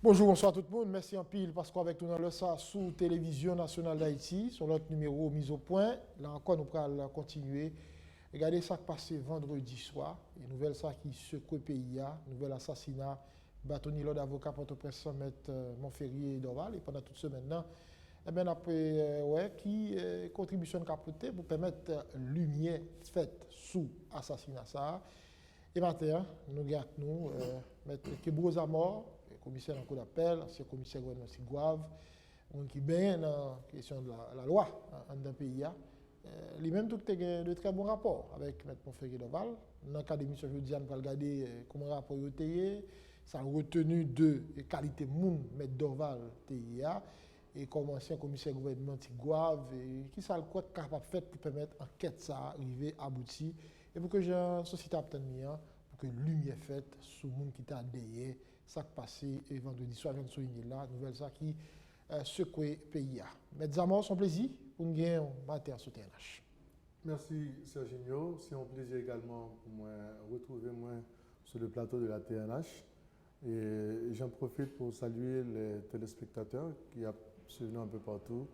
Bonjour, bonsoir tout le monde. Merci en pile parce qu'avec nous dans le SA sous Télévision Nationale d'Haïti, sur notre numéro mise au point. Là encore, nous allons continuer. Regardez ça qui passé vendredi soir. Et nouvelle ça qui secoue le pays, nouvel assassinat, bâtonnier l'ordre d'avocat Port-au-Prince mettre Montferrier et Dorval. Et pendant toute semaine, eh bien, après, qui contribution capotée pour permettre lumière faite sous assassinat ça. Et maintenant, nous gardons Maître Kebroza mort, commissaire en cours d'appel, ancien commissaire gouvernement Sigouave, qui est bien dans la question de la loi dans le pays. Lui-même, tout est de très bons rapports avec M. Montferrier Dorval. Dans le cas de l'émission, je vais regarder comment le rapport est taillé, ça a retenu de qualité moun M. Dorval TIA et comme ancien commissaire gouvernement Sigouave, qui ça le quoi capable de faire pour permettre l'enquête ça arriver aboutir et pour que la société obtienne pour que lumière faite sur le monde qui t'a derrière ça qui passé vendredi soir, je viens de souligner là, nouvelle ça qui secoue le pays. Mes amours, son plaisir pour nous gagner un matin sur TNH. Merci Serginho. C'est un plaisir également pour moi retrouver moi sur le plateau de la TNH. Et j'en profite pour saluer les téléspectateurs qui ont suivi un peu partout.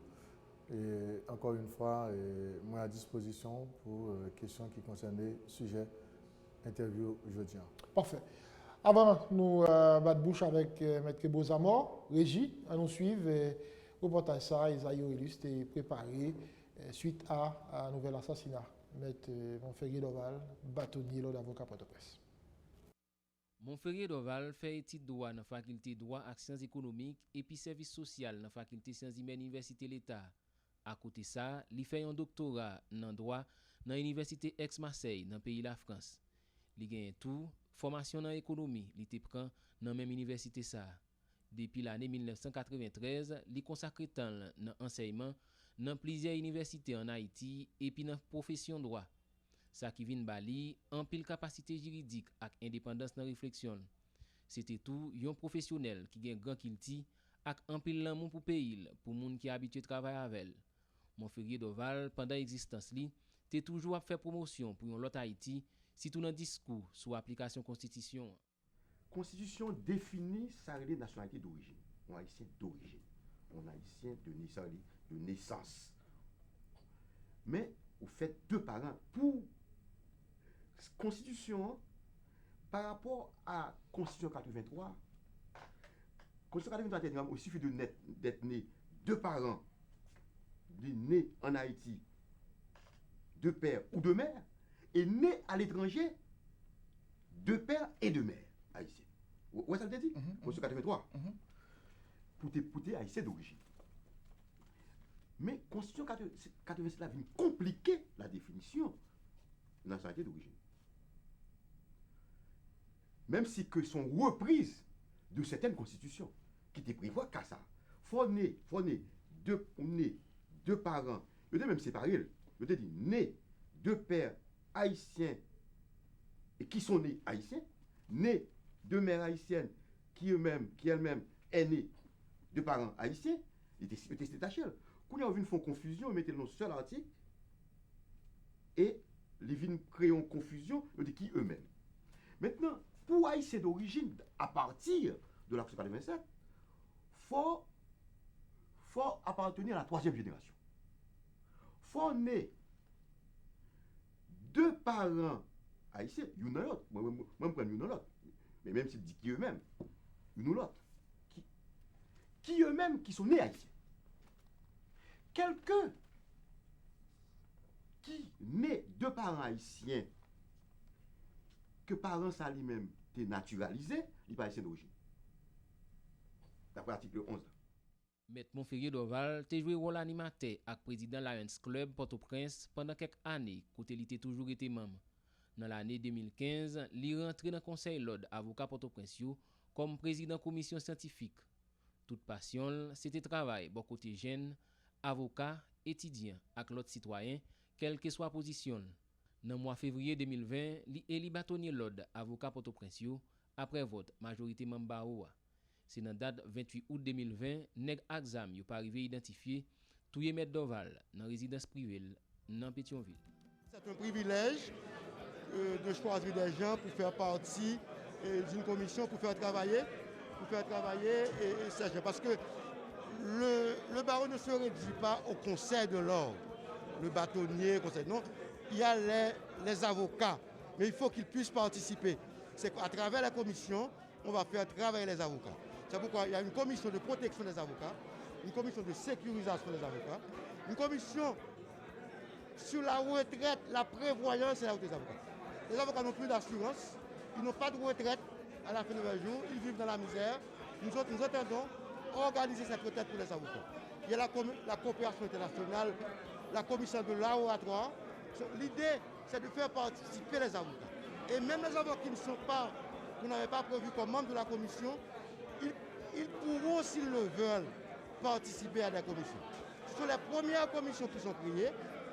Et encore une fois, moi à disposition pour questions qui concernent le sujet interview aujourd'hui. Parfait. Avant nous battre bouche avec M. Kebroza mort, Régie, à nous suivre. Reportage ça, Isaïe Aurélus est préparé suite à un nouvel assassinat. M. Montferrier Dorval, bâtonnier d'avocat Port-au-Prince. Montferrier Dorval fait études droit dans la faculté droit et sciences économiques et puis service social dans la faculté sciences humaines Université l'État. À côté de ça, il fait un doctorat dans droit dans l'université Aix-Marseille dans le pays de la France. Il gagne tout formation dans l'économie, il te prend dans la même université ça. Depuis l'année 1993, il consacre temps dans l'enseignement dans plusieurs universités en Haïti et puis dans la profession droit. Ça qui vient bali en pile capacité juridique et indépendance dans réflexion. C'était tout un professionnel qui gagne grand kilti ak en pile l'amour pour pays pour moun qui habitué travailler avec. Montferrier Dorval pendant existence li, t'es toujours à faire promotion pour l'autre Haïti, surtout dans discours sur l'application constitution. Constitution définit sa nationalité d'origine. On haïtien d'origine. On haïtien de naissance. Mais vous faites deux parents pour Constitution par rapport à Constitution 83. Constitution 83 il suffit d'être né deux parents nés en Haïti, de père ou de mère, et né à l'étranger, de père et de mère haïtiens. Où ça veut dire? Constitution 83. Pour tes haïtiens d'origine. Mais Constitution 87 vient compliquer la définition de nationalité d'origine. Même si que sont reprises de certaines constitutions qui te prévoient qu'à ça. Faut né deux parents, je dis même séparés, je te dis né deux pères haïtiens et qui sont nés haïtiens, nés deux mères haïtiennes qui elles-mêmes est née de parents haïtiens, ils étaient détachés. Quand ils ont vu font confusion, ils mettaient le seul article et les vignes créent une confusion, ils disent qui eux-mêmes. Maintenant, pour haïtiens d'origine, à partir de la Constitution 87, faut appartenir à la troisième génération. Faut né deux parents haïtiens, une ou l'autre, moi je prends une ou l'autre, mais même s'ils disent qui eux-mêmes, une ou l'autre, qui eux-mêmes qui sont nés haïtiens. Quelqu'un qui naît de parents haïtiens, que parents ça lui-même est naturalisé, il pas haïtien d'origine. D'après l'article 11. M. Montferrier Dorval te joué rôle animateur avec président Lions Club Port-au-Prince pendant quelques années, côté il était toujours été membre. Dans l'année 2015, il rentré dans le conseil l'ordre avocat Port-au-Prince comme président commission scientifique. Toute passion, c'était travail bon côté jeune, avocat, étudiant avec l'autre citoyen, quelle que soit position. Dans le mois de février 2020, il élit bâtonnier l'ordre avocat Port-au-Prince après vote majorité membre. C'est dans la date 28 août 2020, nèg Axam yo pas arrivé identifier touye M. Dorval dans résidence privée dans Pétionville. C'est un privilège de choisir des gens pour faire partie d'une commission pour faire travailler pour faire travailler et Serge, parce que le barreau ne se réduit pas au conseil de l'ordre, le bâtonnier, conseil, non, il y a les avocats, mais il faut qu'ils puissent participer. C'est qu'à travers la commission, on va faire travailler les avocats. C'est pourquoi il y a une commission de protection des avocats, une commission de sécurisation des avocats, une commission sur la retraite, la prévoyance et la retraite des avocats. Les avocats n'ont plus d'assurance, ils n'ont pas de retraite à la fin de leur jour, ils vivent dans la misère. Nous entendons organiser cette retraite pour les avocats. Il y a la coopération internationale, la commission de l'oratoire. L'idée, c'est de faire participer les avocats. Et même les avocats qui ne sont pas, qu'on n'avait pas prévu comme membres de la commission, ils pourront, s'ils le veulent, participer à des commissions. Ce sont les premières commissions qui sont créées,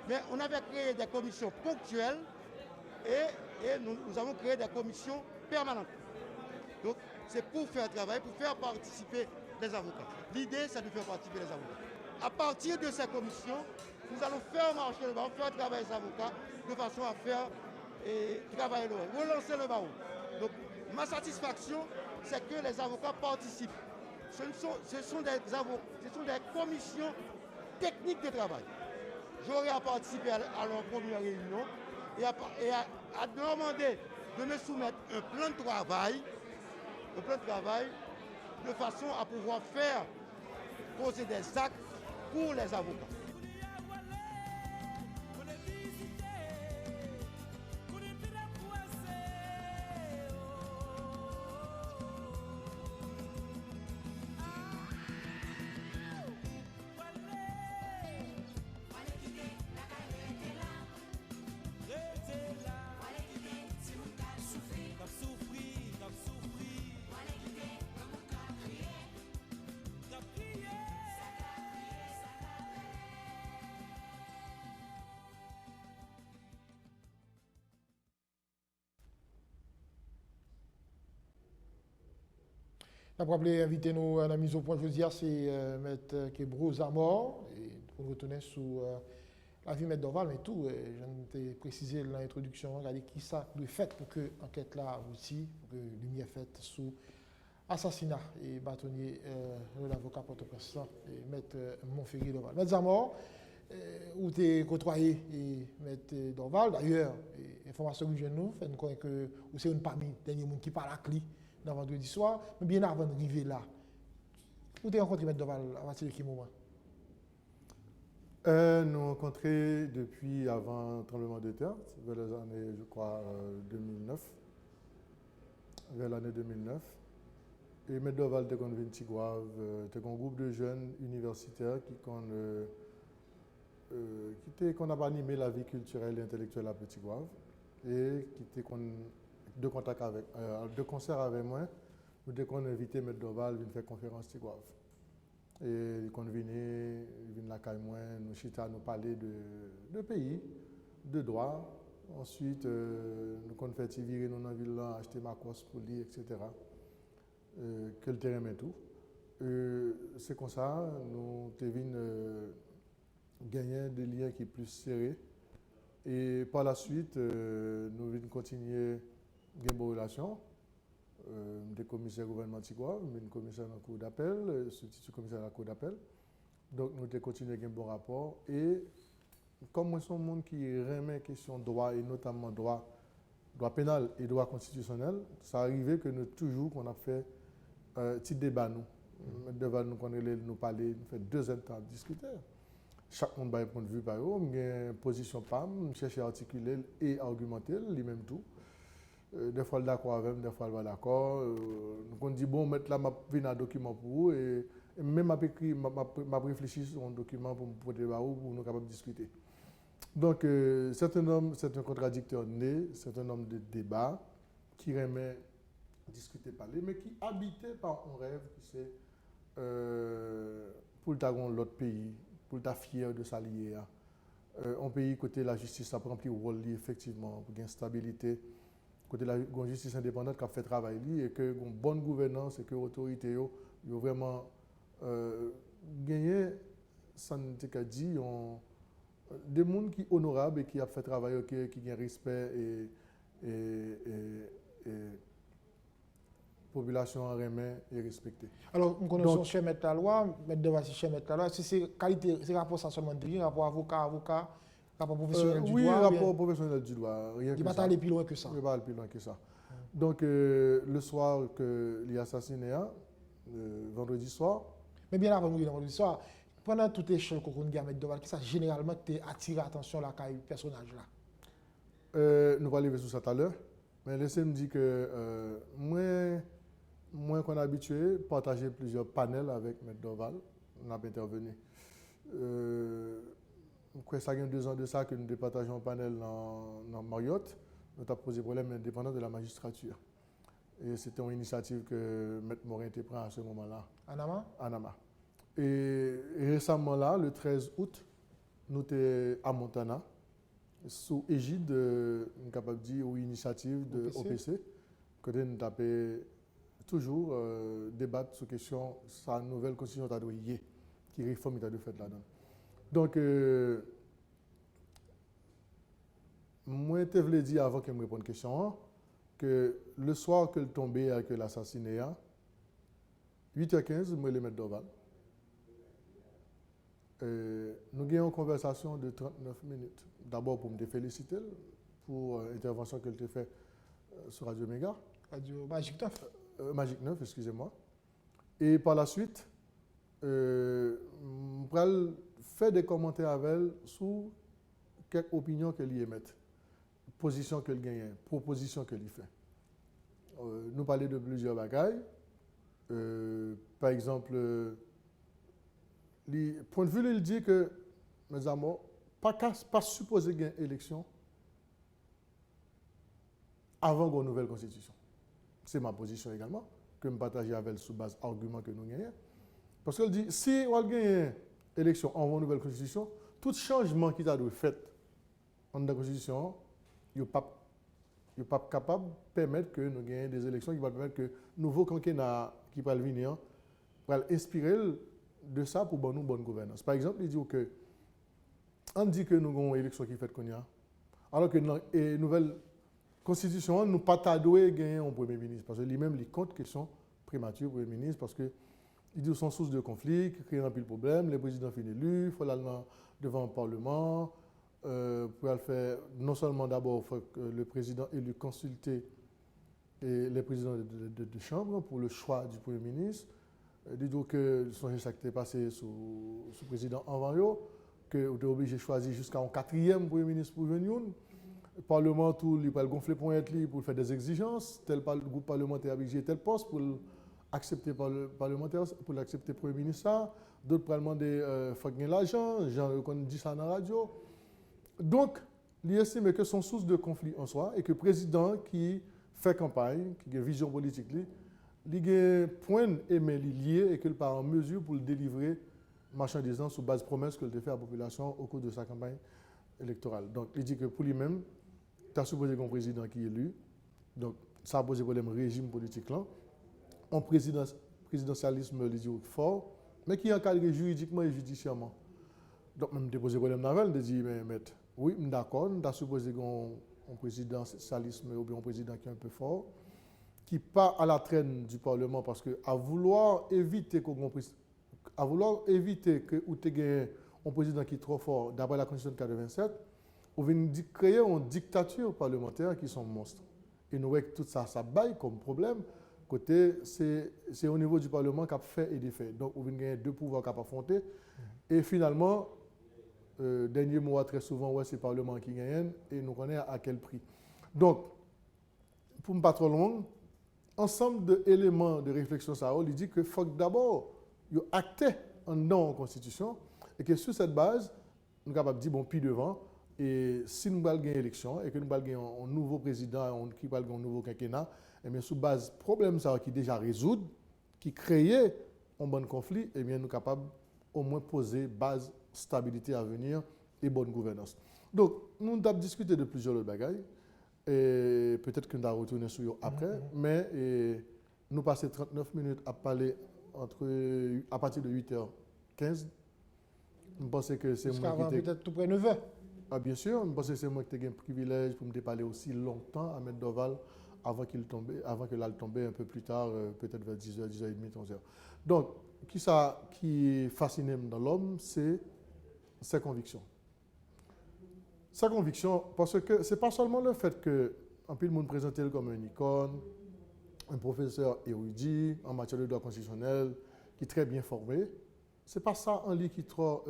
mais on avait créé des commissions ponctuelles et nous avons créé des commissions permanentes. Donc, c'est pour faire travailler, pour faire participer les avocats. L'idée, c'est de faire participer les avocats. À partir de ces commissions, nous allons faire marcher le barreau, faire travailler les avocats de façon à faire travailler le barreau, relancer le barreau. Donc, ma satisfaction, c'est que les avocats participent. Ce sont des commissions techniques de travail. J'aurai à participer à leur première réunion et à demander de me soumettre un plan de travail de façon à pouvoir faire poser des actes pour les avocats. On a rappelé inviter nous à la mise au point aujourd'hui, c'est M. Kebro Zamor, et pour nous retourner sur la vie de M. Dorval, mais tout, je t'ai précisé dans l'introduction, regardez qui ça doit fait pour que l'enquête là aboutit, pour que lumière faite sous assassinat et bâtonnier de l'avocat Port-au-Prince, et M. Montferrier Dorval. M. Zamor, où tu es côtoyé et M. Dorval, d'ailleurs, information que je nous, fait nous connaître que c'est une parmi les derniers gens qui parle à clé dans vendredi soir, mais bien avant d'arriver là. Où tu as rencontré M. Dorval à partir de quel moment? Nous rencontrés depuis avant le tremblement de terre, vers les années, je crois, 2009. Vers l'année 2009. Et M. Dorval était venu à Tigouave, c'était un groupe de jeunes universitaires qu'on a animé la vie culturelle et intellectuelle à Petit Gouave et qui était de contact avec, de concert avec moi, nous avons invité M. Dorval à venir faire conférence à Tigouave. Et quand il venait la caille moi, nous chita nous parler de pays, de droit. Ensuite, nous avons fait virer dans la ville, acheter ma course pour lui, etc. Que le terrain et tout. C'est comme ça, nous avons gagné des liens qui sont plus serrés. Et par la suite, nous avons continué des bonnes relations. Des commissaires gouvernementaux, des commissaires dans la cour d'appel, sous-commissaire à la cour d'appel. Donc, nous avons continué des bons rapports. Et comme moi, je suis un monde qui remet question de droit, et notamment droit pénal et droit constitutionnel, ça arrivait que nous, toujours, qu'on a fait un petit débat, nous. Devant nous, nous parler, nous fait 2 ans de temps à discuter. Chaque monde a un point de vue par eux, il y a une position PAM, chercher à articuler et argumenter, lui-même tout. Des fois, d'accord avec, des fois, pas d'accord. On dit, bon, mettre là, je vais un document pour vous, et même je réfléchi sur un document pour nous capables de discuter. Donc, c'est un contradicteur né, c'est un homme de débat qui remet discuter, parler, mais qui habitait par un rêve qui c'est pour l'autre pays, pour le fier de s'allier. Un pays côté la justice a rempli le rôle effectivement pour une stabilité, côté la justice indépendante qui a fait travail et que une bonne gouvernance et que l'autorité ont vraiment gagné, sans dit, des gens qui sont honorables et qui ont fait travail, qui ont respect et population en remet et respectée. Alors, nous connaissons Donc, cher mettre la loi, mettre devant cher mettre la loi. Si c'est qualité, c'est rapport ça seulement de rapport avocat, rapport professionnel du oui, droit. rapport professionnel du droit, rien Il que va ça. aller plus loin que ça. Il va aller plus loin que ça. Donc, le soir que il est assassiné, vendredi soir, Mais bien avant nous dans l'histoire, pendant toute échelle qu'on a mettre devant, qui ça généralement qui attire l'attention là quand personnage là. nous allons arriver sur ça tout à l'heure, mais laissez-moi dire que moi qu'on est habitué, partager plusieurs panels avec M. Doval, on a intervenu. Ça fait 2 ans de ça que nous départageons un panel dans Marriott. Nous avons posé problème indépendant de la magistrature. Et c'était une initiative que M. Morin était pris à ce moment-là. Anama. Et récemment là, le 13 août, nous étions à Montana, sous égide capable de dire, ou initiative de OPC, que nous avons toujours débattre sur la question de sa nouvelle constitution qui réforme l'État de fait là-dedans. Donc, moi, je voulais dire avant que je me réponde à la question, que le soir que le tombé avec l'assassinat, 8h15, moi, je vais mettre Doval. Nous avons une conversation de 39 minutes. D'abord pour me féliciter pour l'intervention qu'elle a faite sur Radio Méga. Radio Magic 9. Magic 9, excusez-moi. Et par la suite, je vais faire des commentaires avec elle sur quelques opinions qu'elle y émet, position qu'elle gagne, proposition qu'elle y fait. Nous parlons de plusieurs bagailles. Par exemple, point de vue, il dit que, mes amis, pas supposé gagner élection avant une nouvelle constitution. C'est ma position également, que je partage avec elle sous base argument que nous gagnons. Parce qu'elle dit, si on gagne élection avant une nouvelle constitution, tout changement qui a été fait dans la constitution, il n'est pas capable de permettre que nous gagnions des élections qui vont permettre que le nouveau quinquennat qui va venir va inspirer de ça pour nous bonne gouvernance. Par exemple, il dit que on dit que nous avons une élection qui fait qu'on y a, alors que dans la nouvelle constitution, nous pas tardé gagner un premier ministre parce que lui-même il compte question prémature premier ministre parce que il dit son source de conflit, qui crée un pile problème, les présidents finissent élus, il faut aller devant le parlement pour le faire non seulement d'abord faut que le président élu consulter les présidents de chambre pour le choix du premier ministre. Dis-donc que ça qui est passé sous le président Anvario, que vous êtes obligé de choisir jusqu'à un 4e premier ministre pour venir. Le Parlement, tout, il va gonfler pour être libre pour faire des exigences. Tel groupe parlementaire a exigé tel poste pour accepter par le parlementaire, pour l'accepter premier ministre. D'autres pour demander faut gagner l'argent, genre qu'on dit ça dans la radio. Donc, il estime que son source de conflit en soi et que le président qui fait campagne, qui a une vision politique, il y a un point aimé lié et qu'il n'est pas en mesure pour le délivrer marchandisant sous base promesse qu'il a fait à la population au cours de sa campagne électorale. Donc, il dit que pour lui-même, tu as supposé qu'un président qui est élu, donc ça a posé problème régime politique là, un présidentialisme fort, mais qui est encadré juridiquement et judiciairement. Donc, même déposé problème navel, de dire, mais oui, d'accord, tu as supposé qu'un présidentialisme ou bien un président qui est un peu fort, qui part à la traîne du Parlement parce que à vouloir éviter que ou tu un président qui est trop fort d'après la Constitution de 87, on vient créer une dictature parlementaire qui sont monstres. Et nous voyons que tout ça baille comme problème. Côté, c'est au niveau du Parlement qu'a fait et défait. Donc, on vient gagner 2 pouvoirs qu'a affronter. Et finalement, dernier mot très souvent, ouais, c'est le Parlement qui gagne et nous connaissons à quel prix. Donc, pour ne pas trop long, ensemble d'éléments de réflexion, ça il dit qu'il faut d'abord acter en non en Constitution et que sur cette base, nous sommes capables de dire, bon, puis devant, et si nous allons gagner l'élection et que nous allons gagner un nouveau président, qui va gagner un nouveau quinquennat, et bien sur base problème ça qui déjà résoudre, qui crée un bon conflit, et bien nous sommes capables au moins poser base stabilité à venir et bonne gouvernance. Donc, nous avons discuté de plusieurs autres bagailles. Et peut-être que nous allons retourner sur eux après, mais nous passons 39 minutes à parler à partir de 8h15. Je pense que c'est moi qui peut-être tout près de 9h. Ah, bien sûr, je pense que c'est moi qui ai eu le privilège pour me parler aussi longtemps à M. Doval avant que l'al tombait un peu plus tard, peut-être vers 10h, 10h30, 11h. Donc, qui fascine dans l'homme, c'est ses convictions. Sa conviction, parce que ce n'est pas seulement le fait que un peu le monde présentait comme une icône, un professeur érudit en matière de droit constitutionnel, qui est très bien formé. Ce n'est pas ça en lui qui est trop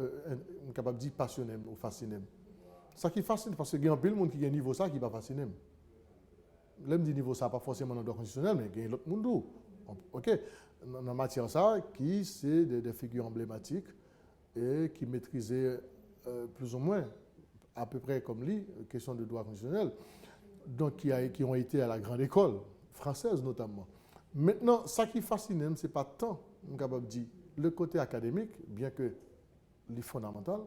capable de dire passionné ou fasciné. Ça qui fascine, parce qu'il y a un peu de monde qui a un niveau ça qui n'est pas fasciné. L'homme dit niveau ça, pas forcément dans le droit constitutionnel, mais il y a l'autre monde. OK. En matière ça, qui c'est des figures emblématiques et qui maîtrisaient plus ou moins, à peu près comme lui, question de droit constitutionnel, donc qui ont été à la grande école française notamment. Maintenant, ça qui fascine, ce n'est pas tant, on est capable de dire, le côté académique, bien que les fondamental,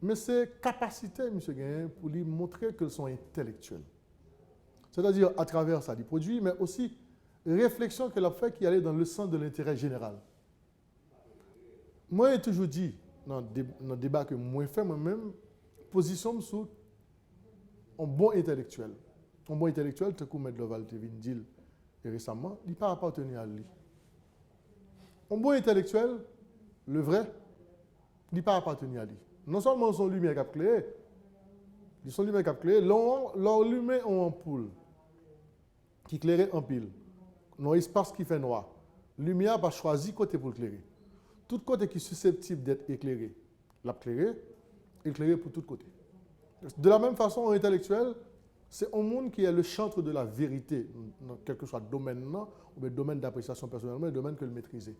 mais c'est capacité, M. Gagné, pour lui montrer qu'ils sont intellectuels. C'est-à-dire, à travers ça, des produits, mais aussi réflexion qu'elle a fait qui allait dans le sens de l'intérêt général. Moi, j'ai toujours dit, dans le débat que moi fait moi-même, position sur un bon intellectuel. Un bon intellectuel, tel que M. Leval te vient dire récemment, il n'a pas appartenu à lui. Un bon intellectuel, le vrai, il n'a pas appartenu à lui. Non seulement son lumière qui a clé, son lumière qui a clé, leur lumière en ampoule qui éclairait en pile. Non espace qui fait noir. Lumière n'a pas choisi côté pour éclairer. Tout côté qui est susceptible d'être éclairé, éclairé pour tout côté. De la même façon, un intellectuel, c'est un monde qui est le chantre de la vérité, dans quel que soit le domaine, ou le domaine d'appréciation personnellement, le domaine que le maîtriser.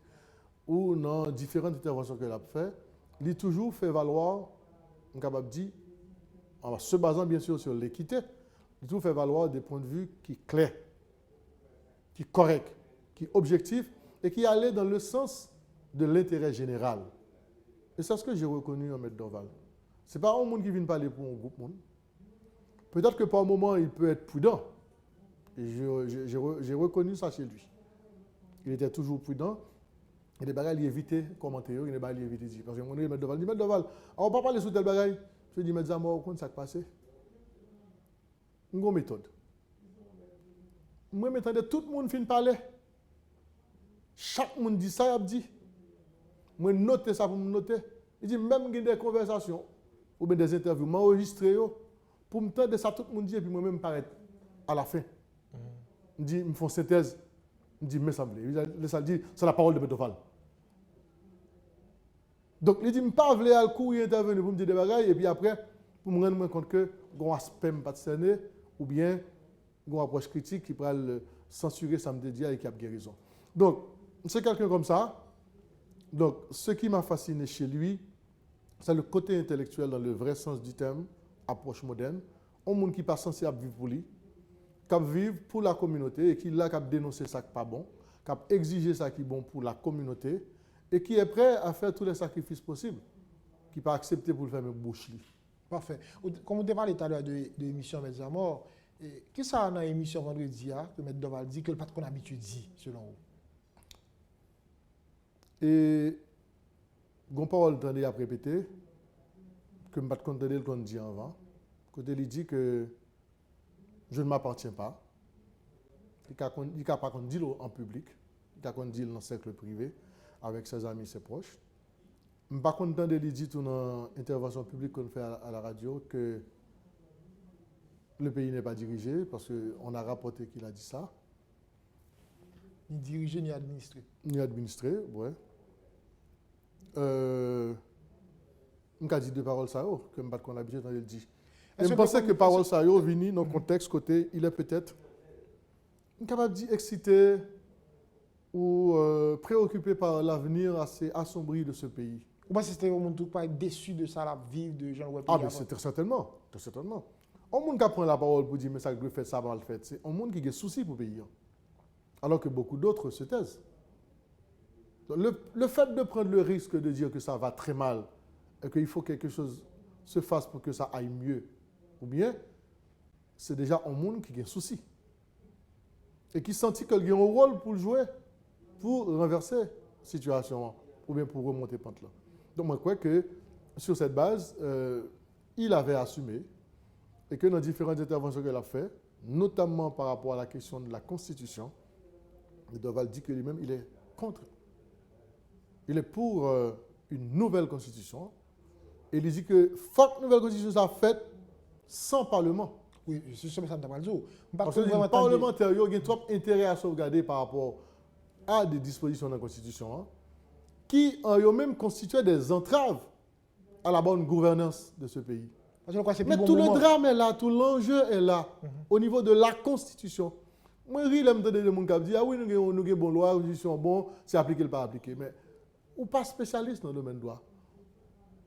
Ou dans différentes interventions qu'elle a fait, il a toujours fait valoir, on est capable de dire, en se basant bien sûr sur l'équité, il a toujours fait valoir des points de vue qui sont clairs, qui sont corrects, qui sont objectifs et qui allaient dans le sens de l'intérêt général. Et c'est ce que j'ai reconnu en M. Dorval. Ce n'est pas un monde qui vient parler pour un groupe monde. Peut-être que par moment, il peut être prudent. Et j'ai reconnu ça chez lui. Il était toujours prudent. Et les bagages, il évitait de commenter, il évitait de dire. Parce que mon M. Dorval dit, M. Dorval, on ne va pas parler sur tel bagage. Je dis, M. Zamor, comment ça s'est passé? Une bonne méthode. Moi, maintenant, tout le monde finit de parler. Chaque monde dit ça, il dit. Moi, noter ça pour me noter. Il dit, même des conversations ou bien des interviews, m'enregistrer pour me tendre ça, tout le monde dit, et puis moi-même paraître à la fin. Il dit, ils me font synthèse. Il dit, mais ça me plaît. Il dit, c'est la parole de Beethoven. Donc, il dit, je ne pas à courir intervenir pour me dire des bagailles, et puis après, pour me rendre compte que j'ai un aspect pas cerné, ou bien j'ai une approche critique qui pourrait le censurer, ça me dit, et qui a guérison. Donc, c'est quelqu'un comme ça. Donc, ce qui m'a fasciné chez lui, c'est le côté intellectuel dans le vrai sens du terme, approche moderne. Un monde qui n'est pas censé vivre pour lui, qui vivre pour la communauté et qui là, qui a dénoncé ça qui n'est pas bon, qui a exigé ça qui est bon pour la communauté et qui est prêt à faire tous les sacrifices possibles, qui pas accepter pour le faire même bouche. Parfait. Comme vous avez parlé tout à l'heure de l'émission M. Zamor, qu'est-ce que ça a dans l'émission vendredi que M. Dorval dit que le patron habitude dit, selon vous? Et une parole tendait à répéter, que je ne vais pas contenter le qu'on dit avant, côté il dit que je ne m'appartiens pas. Il ne peut pas dire en public, il peut dire dans le cercle privé, avec ses amis, ses proches. Je ne vais pas contenter de dire dans l'intervention publique qu'on fait à la radio que le pays n'est pas dirigé, parce qu'on a rapporté qu'il a dit ça. Ni dirigé, ni administré. Ni administré, oui. Je vais dire deux paroles ça, que je ne vais pas l'habitude de le dire. Et je pense que parole ça, vient dans le contexte côté, il est peut-être capable de dire excité ou préoccupé par l'avenir assez assombri de ce pays. Ou pas si c'était au monde tout pas déçu de ça, la vie de Jean-Louis. Ah, mais c'est certainement. Certainement. Un monde qui prend la parole pour dire mais ça doit faire ça, va le faire. C'est un monde qui a des soucis pour le pays. Alors que beaucoup d'autres se taisent. Le fait de prendre le risque de dire que ça va très mal et qu'il faut que quelque chose se fasse pour que ça aille mieux, ou bien, c'est déjà un monde qui a des soucis. Et qui sentit qu'il y a un rôle pour jouer, pour renverser la situation, ou bien pour remonter pente là. Donc, moi, je crois que sur cette base, il avait assumé, et que dans différentes interventions qu'elle a faites, notamment par rapport à la question de la Constitution, M. Doval dit que lui-même, il est contre. Il est pour une nouvelle Constitution. Et il dit que forte nouvelle Constitution soit faite sans Parlement. Oui, c'est ça que ça m'a dit. Parce que les parlementaires ont trop intérêt à sauvegarder par rapport à des dispositions de la Constitution qui ont même constitué des entraves à la bonne gouvernance de ce pays. Mais tout le drame est là, tout l'enjeu est là, au niveau de la Constitution. Moi, je l'aime de gens qui disent, ah oui, nous avons une bonne loi, Constitution, bon, c'est appliqué ou pas appliqué. Mais ou pas spécialiste dans le domaine du droit.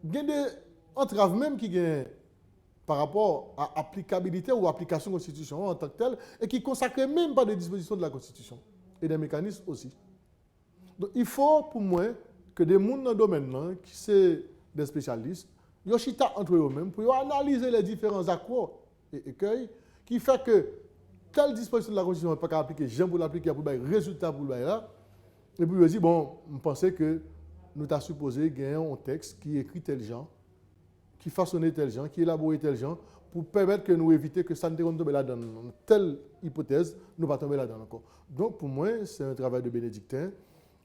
Il y a des entraves même qui gagnent par rapport à applicabilité ou application de la Constitution en tant que telle, et qui ne consacrent même pas des dispositions de la Constitution, et des mécanismes aussi. Donc il faut pour moi que des gens dans le domaine, qui sont des spécialistes, ils chita entre eux-mêmes pour analyser les différents accords et écueils qui fait que telle disposition de la Constitution n'est pas appliquée, j'aime pour l'appliquer pour le résultat pour le là. Et puis ils disent, bon, on pensait que nous avons supposé gagner un texte qui écrit tel genre, qui façonnait tel genre, qui élaborait tel genre, pour permettre que nous éviter que ça ne tombe là-dedans. Dans telle hypothèse, nous ne pas tomber là-dedans encore. Donc pour moi, c'est un travail de bénédictin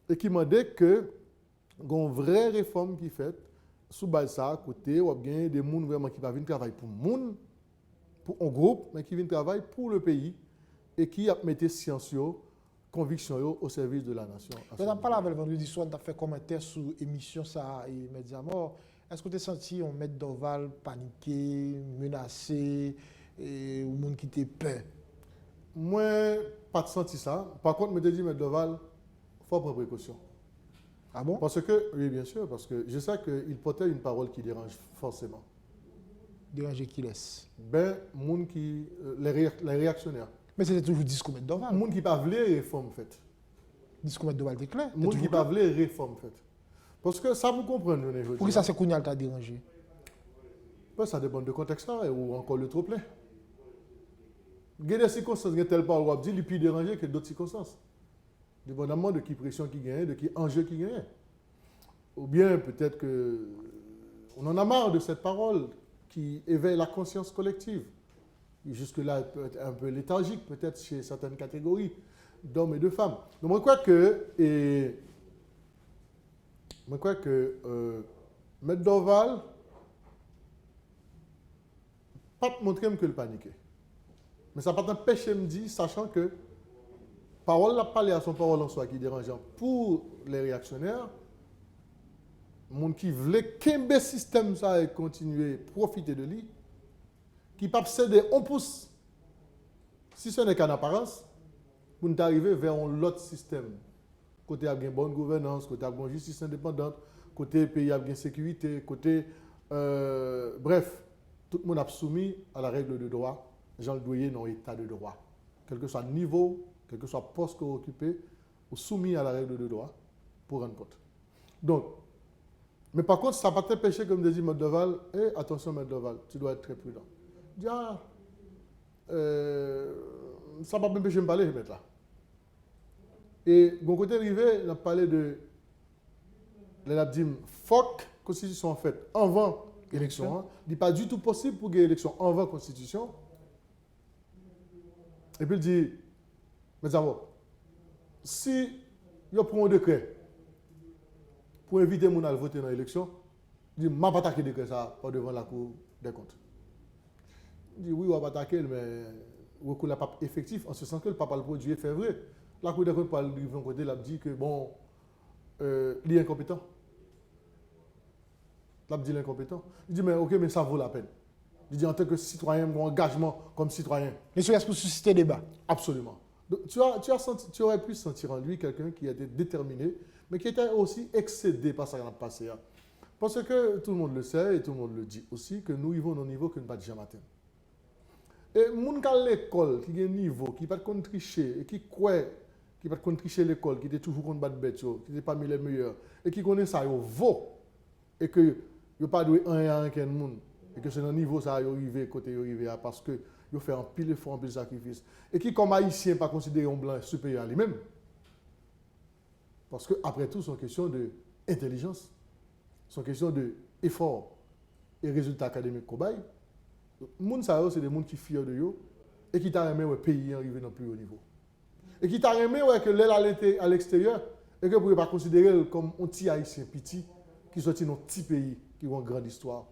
et qui m'a dit que il y a une vraie réforme qui est faite sous base ça à côté, ou bien des gens vraiment qui viennent travailler pour monde, pour un groupe, mais qui viennent travailler pour le pays et qui a mis science, conviction au service de la nation. Vous avez parlé avec le vendredi soir, vous avez fait commentaire sur l'émission ça et Mediamor. Est-ce que tu as senti on met Doval paniqué, menacé, ou monde qui était peur? Moi, pas de senti ça. Par contre, je me dis, M. Doval, il faut prendre précaution. Ah bon? Parce que, oui, bien sûr, parce que je sais qu'il portait une parole qui dérange forcément. Déranger qui laisse? Ben, les réactionnaires. Mais c'était toujours discours de Doval. Les gens qui ne pas voulu réforme faite. Discours de Doval était clair. Les gens qui ne pas voulu réforme faite. Parce que ça vous comprend. Pourquoi ça, c'est Kounyal t'a dérangé? Ben, ça dépend du contexte là, ou encore le trop plein. Il y a des circonstances qui sont telles par le dit, plus dérangé que d'autres circonstances. Dépendamment de qui pression qui gagne, de qui enjeu qui gagne. Ou bien peut-être que on en a marre de cette parole qui éveille la conscience collective. Et jusque-là, peut être un peu léthargique, peut-être chez certaines catégories d'hommes et de femmes. Donc, je crois que M. Doval pas montrer que le paniquer. Mais ça ne va pas empêcher de me dire, sachant que parole n'a pas à son parole en soi qui est dérangeant pour les réactionnaires, les gens qui veulent qu'un bel système ça et continuer à profiter de lui, qui ne peuvent pas céder, on pousse, si ce n'est qu'en apparence, pour nous arriver vers un autre système. Côté une bonne gouvernance, côté une justice indépendante, côté pays avec une sécurité, côté. Bref, tout le monde a soumis à la règle de droit, Jean le Doyer dans l'état de droit. Quel que soit le niveau, quel que soit le poste qu'on occupe, ou soumis à la règle de droit pour rendre compte. Donc, mais par contre, ça ne va pas t'empêcher, comme dit M. Doval, attention M. Doval, tu dois être très prudent. Je dis, ça ne va pas m'empêcher de me parler, je vais mettre là. Et de mon côté arrivé, il a parlé de l'abdim fuck constitution en fait avant l'élection. Il n'est pas du tout possible pour qu'il y ait élection avant constitution. Et puis il dit, mais d'abord, si il prend un décret pour éviter mon à voter dans l'élection, il dit, je ne vais pas attaquer le décret ça pas devant la Cour des comptes. Il dit, oui, on va attaquer, mais le recours n'est pas effectif, en ce sens que le papa le produit fait vrai. La Cour des comptes, par le côté, elle a dit que, bon, il est incompétent. Elle a dit l'incompétent. Il dit, mais ok, mais ça vaut la peine. Il dit, en tant que citoyen, mon engagement comme citoyen. Mais est-ce que susciter débat? Absolument. Donc, tu aurais pu sentir en lui quelqu'un qui était déterminé, mais qui était aussi excédé par ce qui a passé. Parce que tout le monde le sait et tout le monde le dit aussi, que nous vivons au niveau que nous ne pas jamais atteindre. Et les gens qui ont l'école, qui ont un niveau, qui ne peuvent pas tricher, et qui croient, qui ne peuvent pas tricher l'école, qui étaient toujours contre battre bête, qui étaient parmi les meilleurs, et qui connaissent ça, ils vaut, et que ils n'ont pas doué un à un avec un monde, et que c'est dans le niveau ça, ils arrivent côté ils arrivent parce que ils ont fait un pile effort, un pile sacrifice, et qui, comme haïtien, pas considéré un blanc supérieur à lui-même. Parce que, après tout, c'est une question d'intelligence, c'est une question d'effort et résultats académiques qu'on baille. Les gens, c'est des gens qui sont fiers de eux et qui t'a aimé le pays arriver dans le plus haut niveau. Et qui t'a aimé que l'aile à l'extérieur et que vous ne pouvez pas considérer comme un petit haïtien petit qui sortit dans un petit pays qui a une grande histoire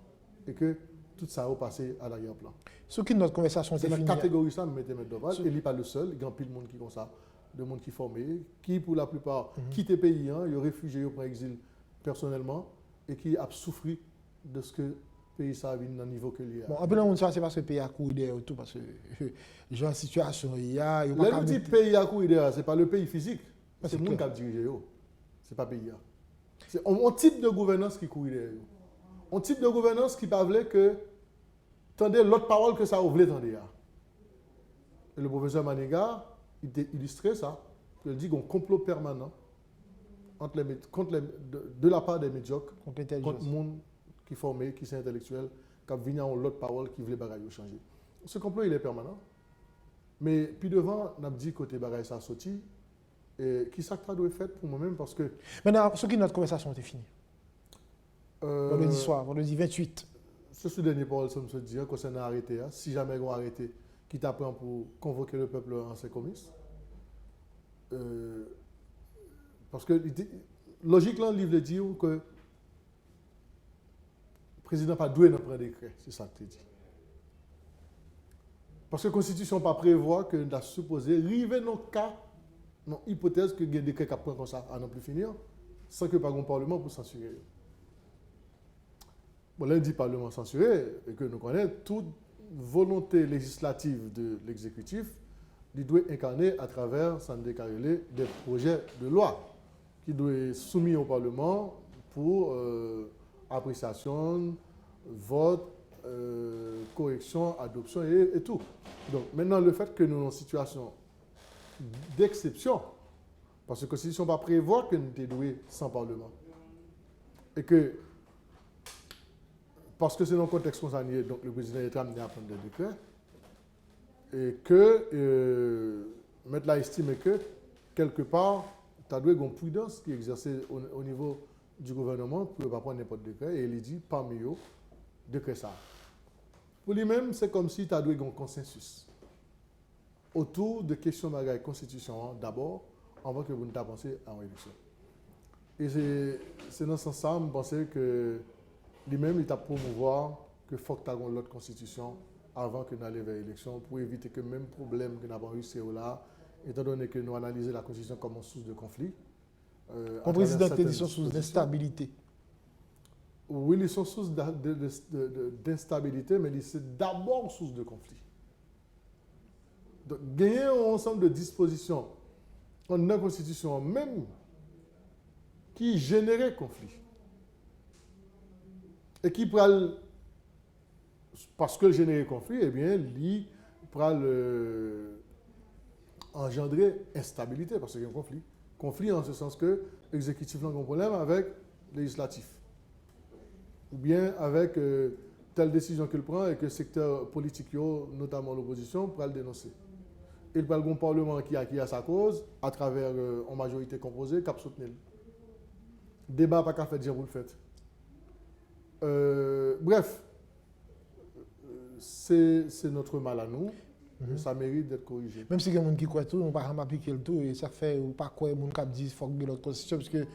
et que tout ça a passé à l'arrière-plan. Ce qui notre conversation C'est est la finie. catégorie ça, me mettez Doval, et il n'est pas le seul, il y a pile de monde qui comme ça, de monde qui formé, qui pour la plupart quittent le pays, ils ont réfugié, ils ont pris exil personnellement et qui a souffert de ce que le pays ça a vu dans le niveau que il y a. Bon, un peu de ça c'est parce que le pays a couru derrière tout parce que les gens en situation il y a Là, le dit pays a couru derrière, ce n'est pas le pays physique, c'est le monde qui a dirigé, ce n'est pas le pays. C'est un type de gouvernance qui court derrière. Un type de gouvernance qui parlait que tendez l'autre parole que ça voulait tendre. Et le professeur Maniga, il illustrait ça. Il dit qu'on complot permanent entre de la part des médiocres contre le monde qui est formé, qui est intellectuel, qui a venu à l'autre parole qui voulait bagaille changer. Ce complot, il est permanent. Mais puis devant, on a dit côté bagaille ça sorti. Et qui ça doit être fait pour moi-même parce que. Maintenant, ce qui notre conversation était finie. Vendredi soir, vendredi 28. Ce dernier parole, ça me se dit, concernant arrêté, si jamais on arrêté, qui t'apprend pour convoquer le peuple en ses comices. Parce que, logiquement, le livre dit que le président n'a pas doué de prendre décret, c'est ça que tu dis. Parce que la Constitution pas prévoit que nous supposé arriver dans le cas, dans l'hypothèse que il y a des décrets qui prennent comme ça à non plus finir, sans que pas un parlement pour censurer. Bon, là, dit Parlement censuré, et que nous connaissons, toute volonté législative de l'exécutif, il doit incarner à travers, sans décarrer, des projets de loi qui doivent être soumis au Parlement pour appréciation, vote, correction, adoption et tout. Donc, maintenant, le fait que nous sommes dans une situation d'exception, parce que la Constitution ne va pas prévoir que nous sommes doués sans Parlement, et que parce que c'est dans le contexte concerné, donc le président est amené à prendre des décrets, et que maintenant estime que quelque part, tu as dû avoir une prudence qui est exercée au niveau du gouvernement pour ne pas prendre n'importe quel décret, et il dit parmi eux, décret ça. Pour lui-même, c'est comme si tu as dû avoir un consensus autour de questions de la Constitution d'abord, avant que vous ne pensez à une élection. Et c'est dans ce sens-là, je pense que lui-même, il t'a promouvoir que faut que tu aies l'autre constitution avant que nous allions vers l'élection pour éviter que même problème que nous avons eu, c'est là, étant donné que nous analysons la constitution comme une source de conflit. Le président a dit son source d'instabilité. Oui, ils sont source d'instabilité, mais c'est d'abord source de conflit. Donc, gagner un ensemble de dispositions dans la constitution même qui générait conflit. Et qui pral, parce que le générer conflit, eh bien, il pral engendrer instabilité, parce qu'il y a un conflit. Conflit en ce sens que l'exécutif n'a pas un problème avec le législatif. Ou bien avec telle décision qu'il prend et que le secteur politique, notamment l'opposition, pral dénoncer. Et il pral un parlement qui a sa cause, à travers une majorité composée, qui a soutenu. Débat pas qu'à faire dire vous le faites. Bref, c'est notre mal à nous. Ça mérite d'être corrigé. Même si il y a des gens qui croient tout, on ne peut pas appliquer le tout. Et ça fait ou pas quoi, les gens qui disent qu'il faut que l'autre constitution. Parce que la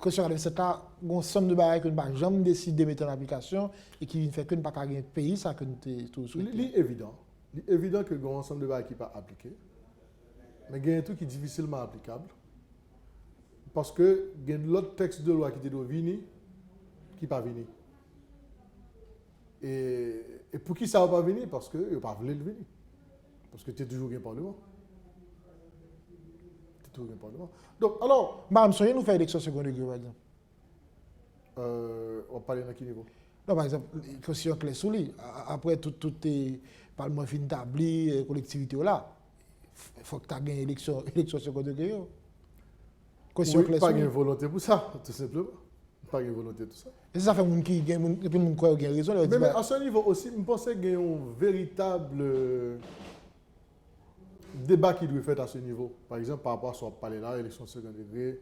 constitution de cette là, il y a une somme de barrières que nous ne pouvons jamais décider de mettre en application et qui ne fait que nous ne pas gagner le pays, ça que nous tout souhaitons. C'est évident. C'est évident que il y a un ensemble de barrières qui ne sont pas appliquées. Mais il y a un truc qui est difficilement applicable. Parce que il y a l'autre texte de loi qui doit venir, qui n'est pas venu. Et pour qui ça ne va pas venir? Parce qu'ils ne pas voulu le venir. Parce que tu es toujours un parlement. Tu es toujours un parlement. Donc, alors. Madame, soyez nous faire élection seconde degré, par exemple. On va parler dans quel niveau? Non, par exemple, la constitution claire sous lui. Après, tout est parlement fin établi, collectivité là. Il faut que tu aies gagné l'élection seconde degré. Oui, pas de volonté pour ça, tout simplement. Pas de volonté tout ça. Et ça fait que qui gagne, et puis nous croyons qu'il y a raison. Mais à ce niveau aussi, je pense qu'il y a un véritable débat qui doit être fait à ce niveau. Par exemple, par rapport à ce qu'on parlait là, l'élection second degré,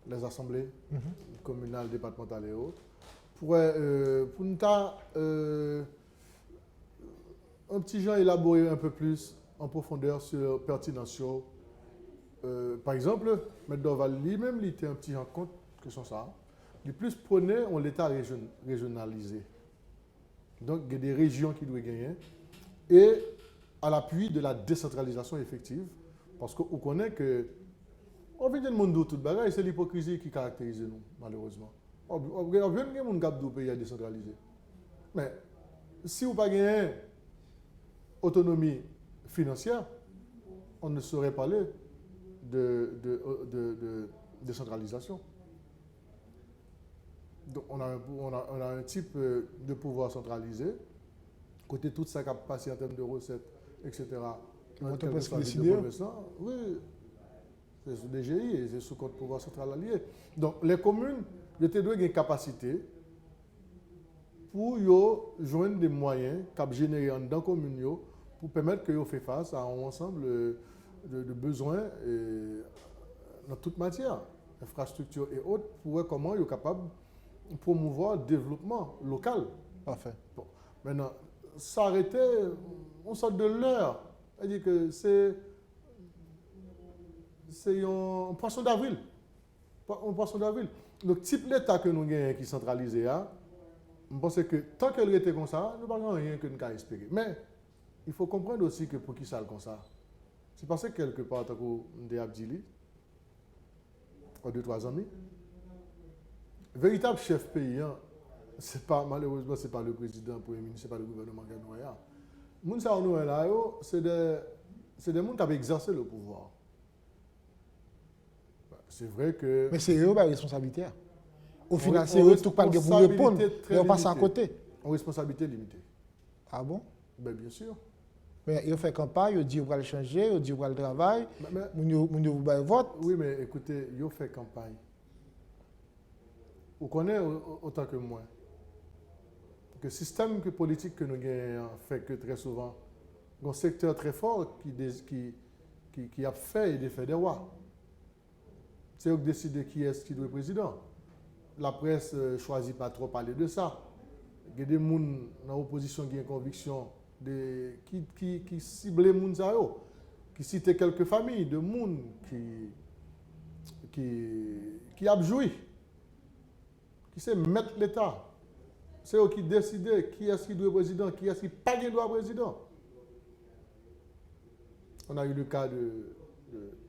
les assemblées communales, départementales et autres. Pour nous un petit genre élaboré un peu plus en profondeur sur pertinence. Par exemple, M. Dorval lui-même, il était un petit genre compte que sont ça. Les plus prônés ont l'État régionalisé. Donc, il y a des régions qui doivent gagner. Et à l'appui de la décentralisation effective, parce qu'on connaît que on vient de monde tout le bagage, c'est l'hypocrisie qui caractérise nous, malheureusement. On vient de monde cap du pays à décentraliser. Mais si vous n'avez pas autonomie financière, on ne saurait parler de décentralisation. Donc on a un type de pouvoir centralisé, côté tout ça qui a passé en termes de recettes, etc. On peut presque décider. Oui, c'est sous DGI et c'est sous compte pouvoir central allié. Donc les communes, ils ont une capacité pour joindre des moyens qu'ils génèrent dans la commune pour permettre qu'ils fassent face à un ensemble de besoins dans toute matière, infrastructures et autres, pour voir comment ils sont capables de promouvoir le développement local. Parfait. Bon. Maintenant, s'arrêter, on sort de l'heure. C'est-à-dire que c'est un poisson d'avril. Un poisson d'avril. Donc, type l'État que nous avons qui est centralisé, je pense que tant qu'elle était comme ça, nous n'avons rien que nous pouvons espérer. Mais il faut comprendre aussi que pour qui ça comme ça, c'est parce que quelque part, tant qu'on a dit, en 2-3 amis, véritable chef pays, malheureusement, ce n'est pas le président, le premier ministre, ce n'est pas le gouvernement ganois. Les gens c'est des gens qui ont exercé le pouvoir. C'est vrai que... Mais c'est eux la responsabilité. Au final, c'est eux tout pas pour répondre, et on passe à côté. En responsabilité limitée. Ah bon? Ben, bien sûr. Mais ils ont fait campagne, ils ont dit qu'ils vont le changer, ils ont dit qu'ils vont le travail, ils ont dit qu'ils vont vote. Oui, mais écoutez, ils ont fait campagne. Vous connaissez autant que moi que le système politique que nous avons fait que très souvent, un secteur très fort qui a fait et défait des rois. C'est eux qui décident qui est-ce qui doit être président. La presse ne choisit pas trop parler de ça. Il y a des gens dans l'opposition qui ont une conviction qui ciblent les gens, qui citent quelques familles de gens qui abjouent, qui se mettent l'État. C'est eux qui décident qui est-ce qui doit être président, qui est-ce qui pas doit être président. On a eu le cas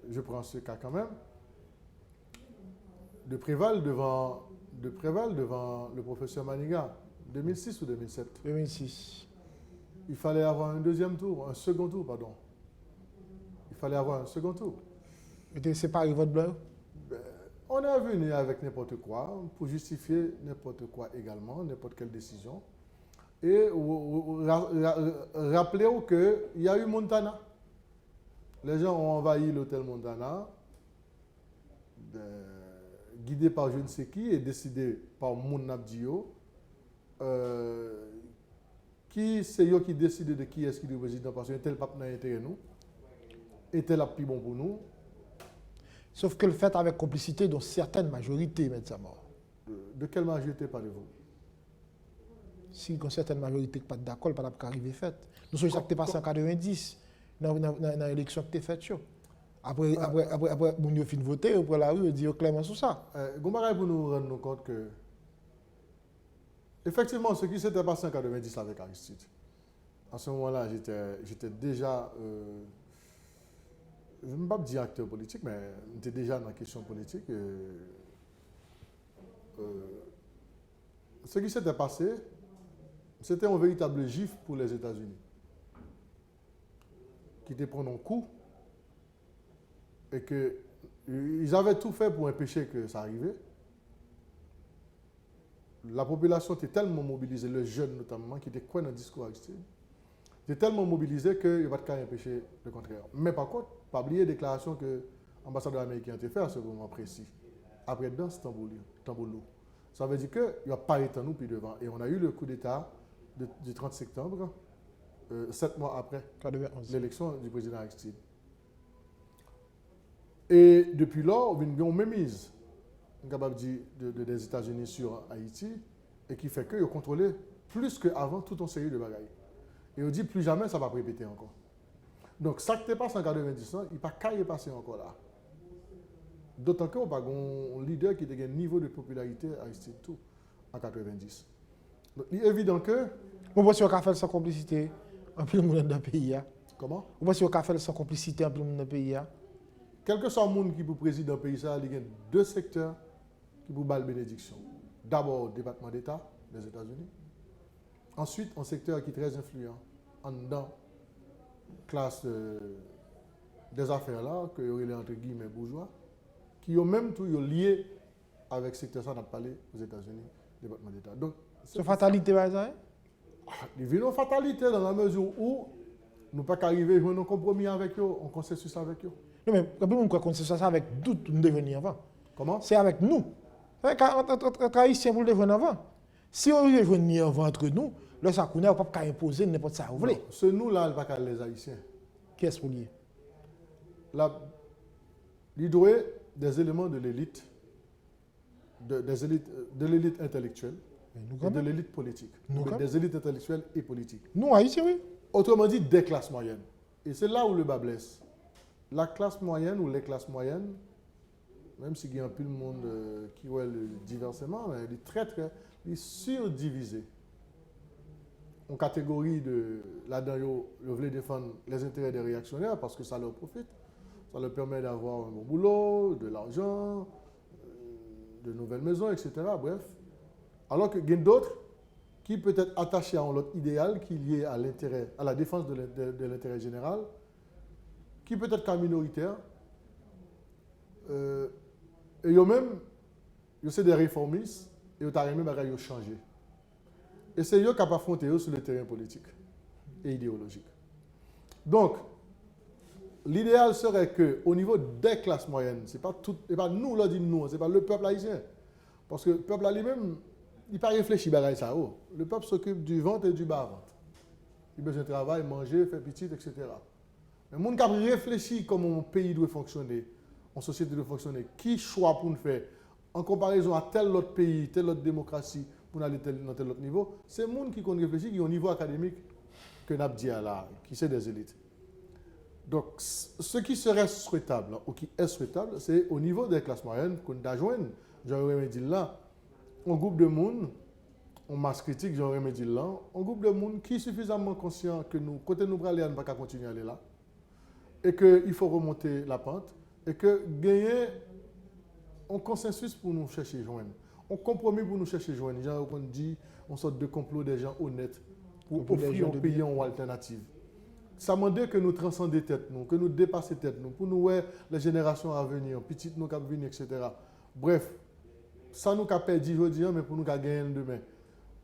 je prends ce cas quand même, de Préval devant le professeur Maniga, 2006 ou 2007. 2006. Il fallait avoir un second tour, pardon. Il fallait avoir un second tour. Mais c'est pas votre blanc? On est venu avec n'importe quoi pour justifier n'importe quoi également, n'importe quelle décision. Et rappelez-vous qu'il y a eu Montana. Les gens ont envahi l'hôtel Montana, guidés par je ne sais qui et décidés par Moun Nabdio, qui c'est eux qui décident de qui est-ce qui est le président, parce que tel pape n'a intérêt nous, et tel a plus bon pour nous. Sauf que le fait avec complicité dans certaines majorités, M. Samor. De quelle majorité parlez-vous? Si une certaine majorité n'est pas d'accord, pas d'arriver faite. Nous sommes ça qui est passé en 90, dans l'élection qui est faite. Après, nous avons fini de voter, après la rue, on dit clairement sur ça. Goumaray pour nous rendre compte que, effectivement, ce qui s'était passé en 90 avec Aristide, à ce moment-là, j'étais déjà, je ne vais pas dire acteur politique, mais j'étais déjà dans la question politique. Ce qui s'était passé, c'était un véritable gifle pour les États-Unis, qui étaient pris un coup et qu'ils avaient tout fait pour empêcher que ça arrive. La population était tellement mobilisée, les jeunes notamment, qui étaient quoi dans le discours Aristide, étaient tellement mobilisés qu'il n'y a pas de cas à empêcher le contraire. Mais par contre, pas oublier la déclaration que l'ambassadeur américain a fait à ce moment précis, après dans Tamboulou. Ça veut dire qu'il n'y a pas été nous puis devant. Et on a eu le coup d'État du 30 septembre, 7 mois après l'élection du président Aristide. Et depuis lors, on a une mémise des États-Unis sur Haïti et qui fait qu'ils ont contrôlé plus qu'avant tout un série de bagailles. Et on dit plus jamais ça va répéter encore. Donc ça qui est passé en 90 ans, il n'est pas qu'à y passer encore là. D'autant qu'on n'a pas un leader qui a un niveau de popularité à Haïti tout en 90. Donc il est évident que... Vous pensez qu'on a fait sans complicité en plus monde dans le pays? Comment? Vous pensez qu'on a fait sans complicité en plus monde dans le pays? Quel que soit le monde qui peut présider le pays, il y a deux secteurs qui peuvent faire bénédiction. D'abord, le département d'État des États-Unis. Ensuite, un secteur qui est très influent en dedans, classe des affaires là, que y aurait entre guillemets bourgeois, qui ont même tout lié avec le secteur ça, on a parlé aux États-Unis, le département d'État. Donc, c'est fatalité, par exemple? Il vient une fatalité dans la mesure où nous ne pouvons pas arriver à un compromis avec eux, un consensus avec eux. Non, mais quand on a consensus avec tout, nous devons venir avant. Comment? C'est avec nous. Entre Haïtiens, vous devez venir avant. Si on veut venir avant entre nous, là, ça ne peut pas imposer n'importe ça. Vous voulez? Ce nous-là, il ne va pas les Haïtiens. Qu'est-ce que vous voulez? Il doit des éléments de l'élite, de l'élite intellectuelle et de l'élite politique. Des élites intellectuelles et politiques. Nous, Haïtiens, oui. Autrement dit, des classes moyennes. Et c'est là où le bas blesse. La classe moyenne ou les classes moyennes, même s'il y a un peu de monde qui voit diversement, mais il est il est surdivisé. En catégorie de là-dedans, ils veulent défendre les intérêts des réactionnaires parce que ça leur profite. Ça leur permet d'avoir un bon boulot, de l'argent, de nouvelles maisons, etc. Bref. Alors qu'il y a d'autres qui peuvent être attachés à un autre idéal qui est lié à l'intérêt, à la défense de l'intérêt général, qui peut être qu'un minoritaire. Et eux-mêmes, ils sont des réformistes et ils ont même changé. Et c'est eux qui ont affronté eux sur le terrain politique et idéologique. Donc, l'idéal serait qu'au niveau des classes moyennes, ce n'est pas, pas nous, là, dit nous, ce n'est pas le peuple haïtien. Parce que le peuple lui-même, il n'a pas réfléchi à ça. Le peuple s'occupe du ventre et du bas-ventre. Il a besoin de travail, manger, faire petit, etc. Mais le monde qui a réfléchi comment un pays doit fonctionner, une société doit fonctionner, qui choix pour nous faire en comparaison à tel autre pays, telle autre démocratie, pour aller dans tel autre niveau, c'est le monde qui réfléchit, qui est au niveau académique que nous avons dit là, qui c'est des élites. Donc, ce qui serait souhaitable, ou qui est souhaitable, c'est au niveau des classes moyennes qu'on a joindre, j'aurais dit là, un groupe de monde, en masse critique, j'aurais dit là, un groupe de monde qui est suffisamment conscient que nous, côté nous aller, on ne va pas continuer à aller là, et qu'il faut remonter la pente, et que gagner un consensus pour nous chercher joindre, un compromis pour nous chercher joindre. Genre, on dit, une sorte de complot des gens honnêtes pour offrir un pays en alternative. Ça m'a dit que nous transcendions tête, nous, que nous dépassions tête, nous, pour nous voir les générations à venir, petites nous qui venir, etc. Bref, ça nous a perdu aujourd'hui, mais pour nous gagner demain.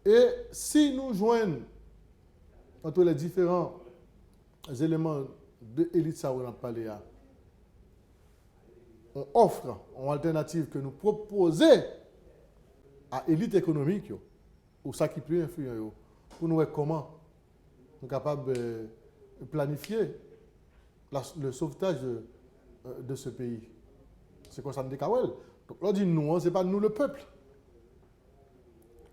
Et si nous joignons entre les différents éléments de l'élite, ça on a parlé, on offre une alternative que nous proposons à l'élite économique, ou ça qui peut influer, pour nous voir comment nous sommes capables de planifier le sauvetage de ce pays. C'est quoi ça me dit Kawel? Donc là, on dit nous, ce n'est pas nous le peuple.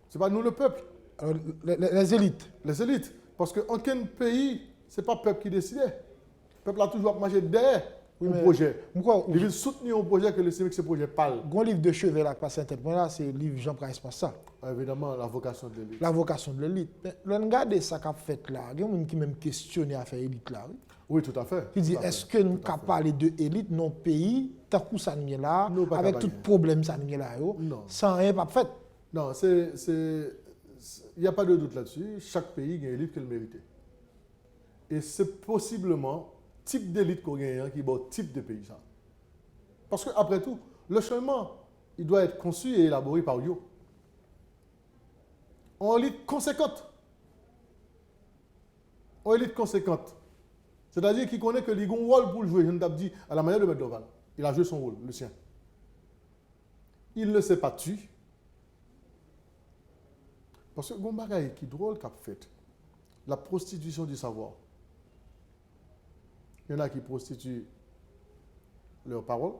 Ce n'est pas nous le peuple. Alors, les élites. Les élites. Parce qu'aucun pays, ce n'est pas le peuple qui décide. Le peuple a toujours marché derrière un projet. Pourquoi il veut soutenir un projet que le ce projet parle. Un livre de chevet là qui passe à tel point là, c'est le livre Jean Price pas ça. Évidemment, la vocation de l'élite. La vocation de l'élite. Mais regardez ça qu'a fait là. Il y a des gens qui même questionné à faire l'élite là. Oui? Oui, tout à fait. Il dit, est-ce que nous avons parlé de l'élite, non pays, tant que ça n'est là, avec tout problème ça n'est là, sans rien pas fait? Non, il n'y a pas de doute là-dessus. Chaque pays a une élite qu'elle mérite. Et c'est possiblement type d'élite qu'on gagne qui est le type de pays. Ça. Parce qu'après tout, le changement, il doit être conçu et élaboré par eux. En élite conséquente. En élite conséquente. C'est-à-dire qu'il connaît que il a un rôle pour jouer, je ne t'ai dit, à la manière de Medloval. Il a joué son rôle, le sien. Il ne s'est pas tué. Parce que Gombagaï, qui est drôle qu'a fait, la prostitution du savoir. Il y en a qui prostituent leurs paroles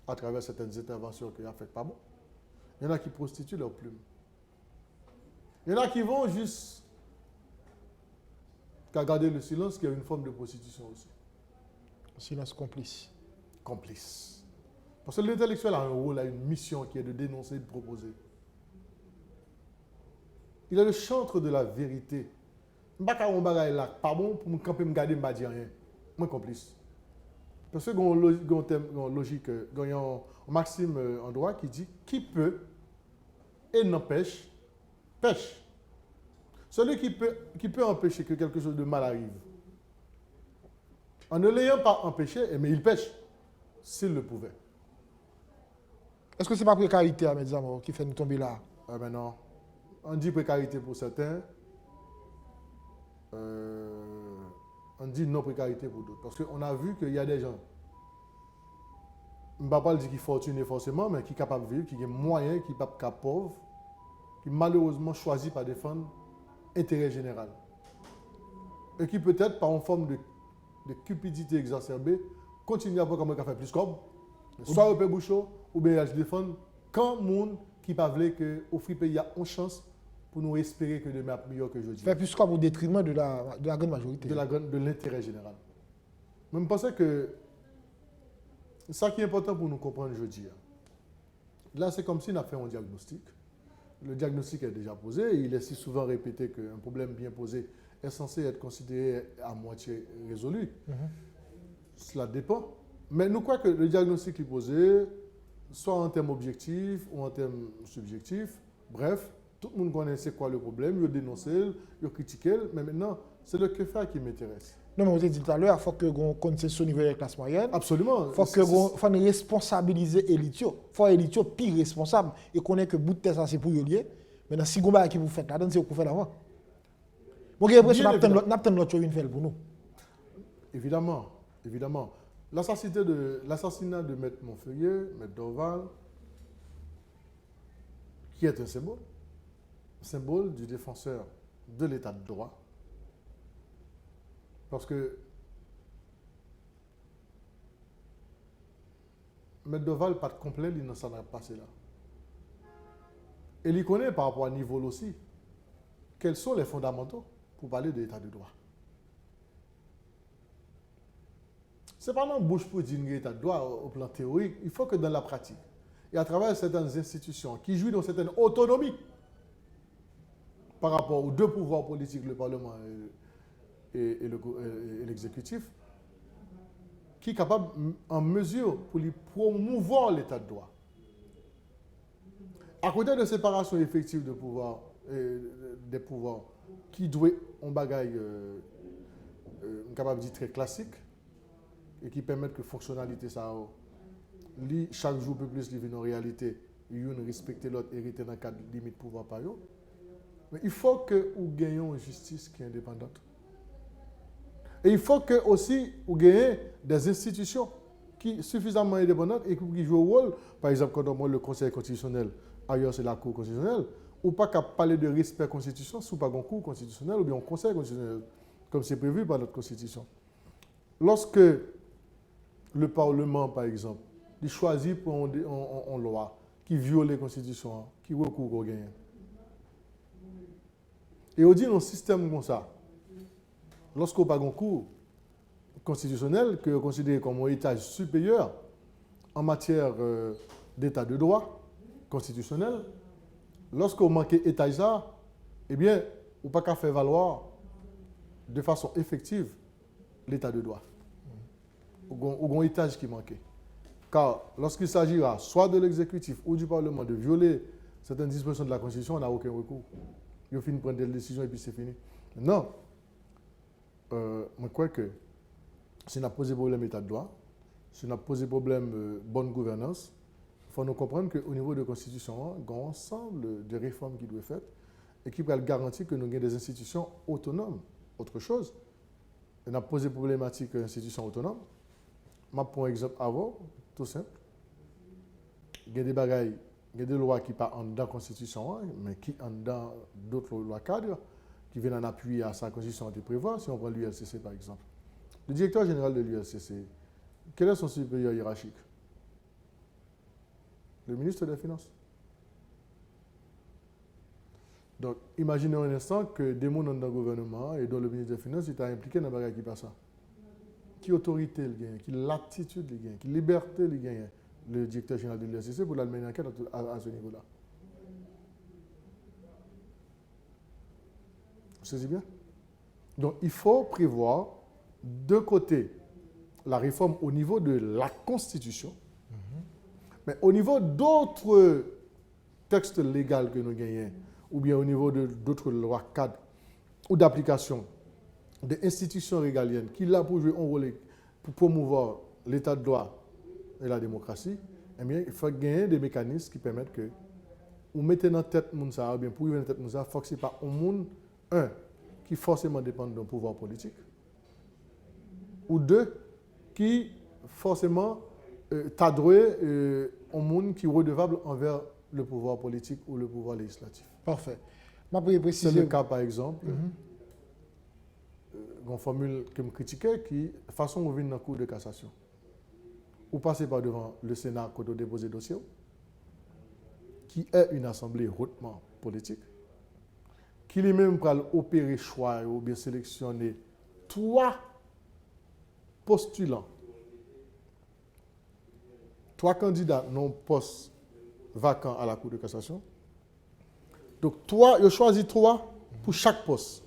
à travers certaines interventions qu'il a faites pas bon. Il y en a qui prostituent leurs plumes. Il y en a qui vont juste qu'à garder le silence, qui est une forme de prostitution aussi. Silence complice. Complice. Parce que l'intellectuel a un rôle, a une mission qui est de dénoncer, de proposer. Il est le chantre de la vérité. Je ne sais pas si là, pas bon pour me camper, me garder, me dire rien. Moi, complice. Parce que il y a une logique, il y a un maxime en droit qui dit qui peut et n'empêche, pêche. Celui qui peut empêcher que quelque chose de mal arrive, en ne l'ayant pas empêché, mais il pêche, s'il le pouvait. Est-ce que ce n'est pas précarité, Ahmed Zamor, qui fait nous tomber là? Ah ben non. On dit précarité pour certains, on dit non précarité pour d'autres. Parce qu'on a vu qu'il y a des gens, je ne vais pas dire qu'ils sont fortunés forcément, mais qui sont capables de vivre, qui ont moyens, qui ne sont pas pauvres, qui malheureusement choisissent par défendre l'intérêt général. Et qui peut-être, par une forme de cupidité exacerbée, continuent à voir comment on fait plus comme, soit au Bouchot, ou bien à se défendre, quand le monde qui ne veut que offrir pays a une chance pour nous espérer que demain est meilleur que aujourd'hui. Faire plus comme au détriment de la grande majorité. De l'intérêt général. Mais je pense que ça qui est important pour nous comprendre aujourd'hui, là c'est comme si on a fait un diagnostic. Le diagnostic est déjà posé et il est si souvent répété qu'un problème bien posé est censé être considéré à moitié résolu. Cela dépend. Mais nous croyons que le diagnostic est posé, soit en termes objectifs ou en termes subjectifs, bref, tout le monde connaît c'est quoi le problème, il dénonce, il critique, mais maintenant, c'est le que faire qui m'intéresse. Non, mais vous avez dit tout à l'heure, il faut que vous connaissiez au niveau de la classe moyenne. Absolument. Il faut que vous responsabiliser l'élite. Il faut l'élite pire responsable et connaître que bout de tête, ça c'est pour y lier. Maintenant, si vous faites qui vous faites là, c'est ce que vous faites avant. Bon, j'ai l'impression que nous avons l'autre chose pour nous. Évidemment, évidemment. L'assassinat de M. Montfeuillet, M. Dorval, qui est un symbole du défenseur de l'état de droit. Parce que M. Dorval, pas de complet, il ne s'en a passé là. Et il connaît par rapport à niveau aussi, quels sont les fondamentaux pour parler de l'état de droit. Ce n'est pas dans la bouche pour dire l'état de droit au plan théorique, il faut que dans la pratique, et à travers certaines institutions qui jouissent d'une certaine autonomie par rapport aux deux pouvoirs politiques, le Parlement et l'exécutif, qui est capable, en mesure, pour lui promouvoir l'état de droit. À côté de séparation effective de pouvoir, des pouvoirs, qui doit un bagage capable de dire très classique, et qui permettent que fonctionnalité ça chaque jour peu plus vivre en réalité, il respecter l'autre, hériter dans le cadre limite pouvoir par eux. Mais il faut que nous gagnions une justice qui est indépendante. Et il faut que aussi nous gagnions des institutions qui sont suffisamment indépendantes et qui jouent un rôle. Par exemple, quand on voit le Conseil constitutionnel, ailleurs c'est la Cour constitutionnelle, ou pas qu'à parler de respect de la Constitution, sous pas un Cour constitutionnel ou bien un Conseil constitutionnel, comme c'est prévu par notre Constitution. Lorsque le Parlement, par exemple, il choisit pour une loi qui viole la Constitution, qui recourt au gain. Et on dit dans un système comme ça, lorsqu'on n'a pas un cours constitutionnel, que on considère comme un étage supérieur en matière d'état de droit constitutionnel, lorsqu'on manque d'état ça, eh bien, on n'a pas qu'à faire valoir de façon effective l'état de droit. Ou un étage qui manquait. Car lorsqu'il s'agira soit de l'exécutif ou du Parlement de violer certaines dispositions de la Constitution, on n'a aucun recours. Il finit de prendre des décisions et puis c'est fini. Non. Je crois que si on a posé problème état de droit, si on a posé problème bonne gouvernance, il faut nous comprendre qu'au niveau de la Constitution, il y a un ensemble de réformes qui doivent être faites et qui peuvent garantir que nous avons des institutions autonomes. Autre chose, on a posé problématique institutions autonomes. Je prends un exemple avant, tout simple. Il y a des bagailles, il y a des lois qui ne sont pas dans la Constitution, mais qui sont dans d'autres lois cadres, qui viennent en appui à sa Constitution de prévoir. Si on prend l'ULCC par exemple. Le directeur général de l'ULCC, quel est son supérieur hiérarchique? Le ministre des Finances. Donc, imaginez un instant que des gens dans le gouvernement et dans le ministre des Finances, ils sont impliqués dans le bagage qui passe ça. Qui autorité il gagne, qui latitude il gagne, qui liberté il gagne, le directeur général de l'URCC pour la mener enquête à ce niveau-là. Vous saisissez bien? Donc, il faut prévoir, de côté, la réforme au niveau de la Constitution, mais au niveau d'autres textes légaux que nous gagnons, ou bien au niveau d'autres lois cadres ou d'application des institutions régaliennes qui là pour jouer un rôle pour promouvoir l'état de droit et la démocratie, eh bien, il faut gagner des mécanismes qui permettent que vous mettez dans la tête de ça, ou bien pour dans la tête de ça, il faut que ce n'est pas un monde, qui forcément dépend d'un pouvoir politique, ou deux, qui forcément t'adouer un monde qui est redevable envers le pouvoir politique ou le pouvoir législatif. Parfait. C'est le cas, par exemple, une formule que je critiquais, qui façon où vient dans la Cour de cassation. Vous passez par devant le Sénat quand vous déposez le dossier, qui est une assemblée hautement politique, qui lui-même pour opérer choix ou bien sélectionner 3 postulants, 3 candidats non poste vacants à la Cour de cassation. Donc, il choisit 3 pour chaque poste.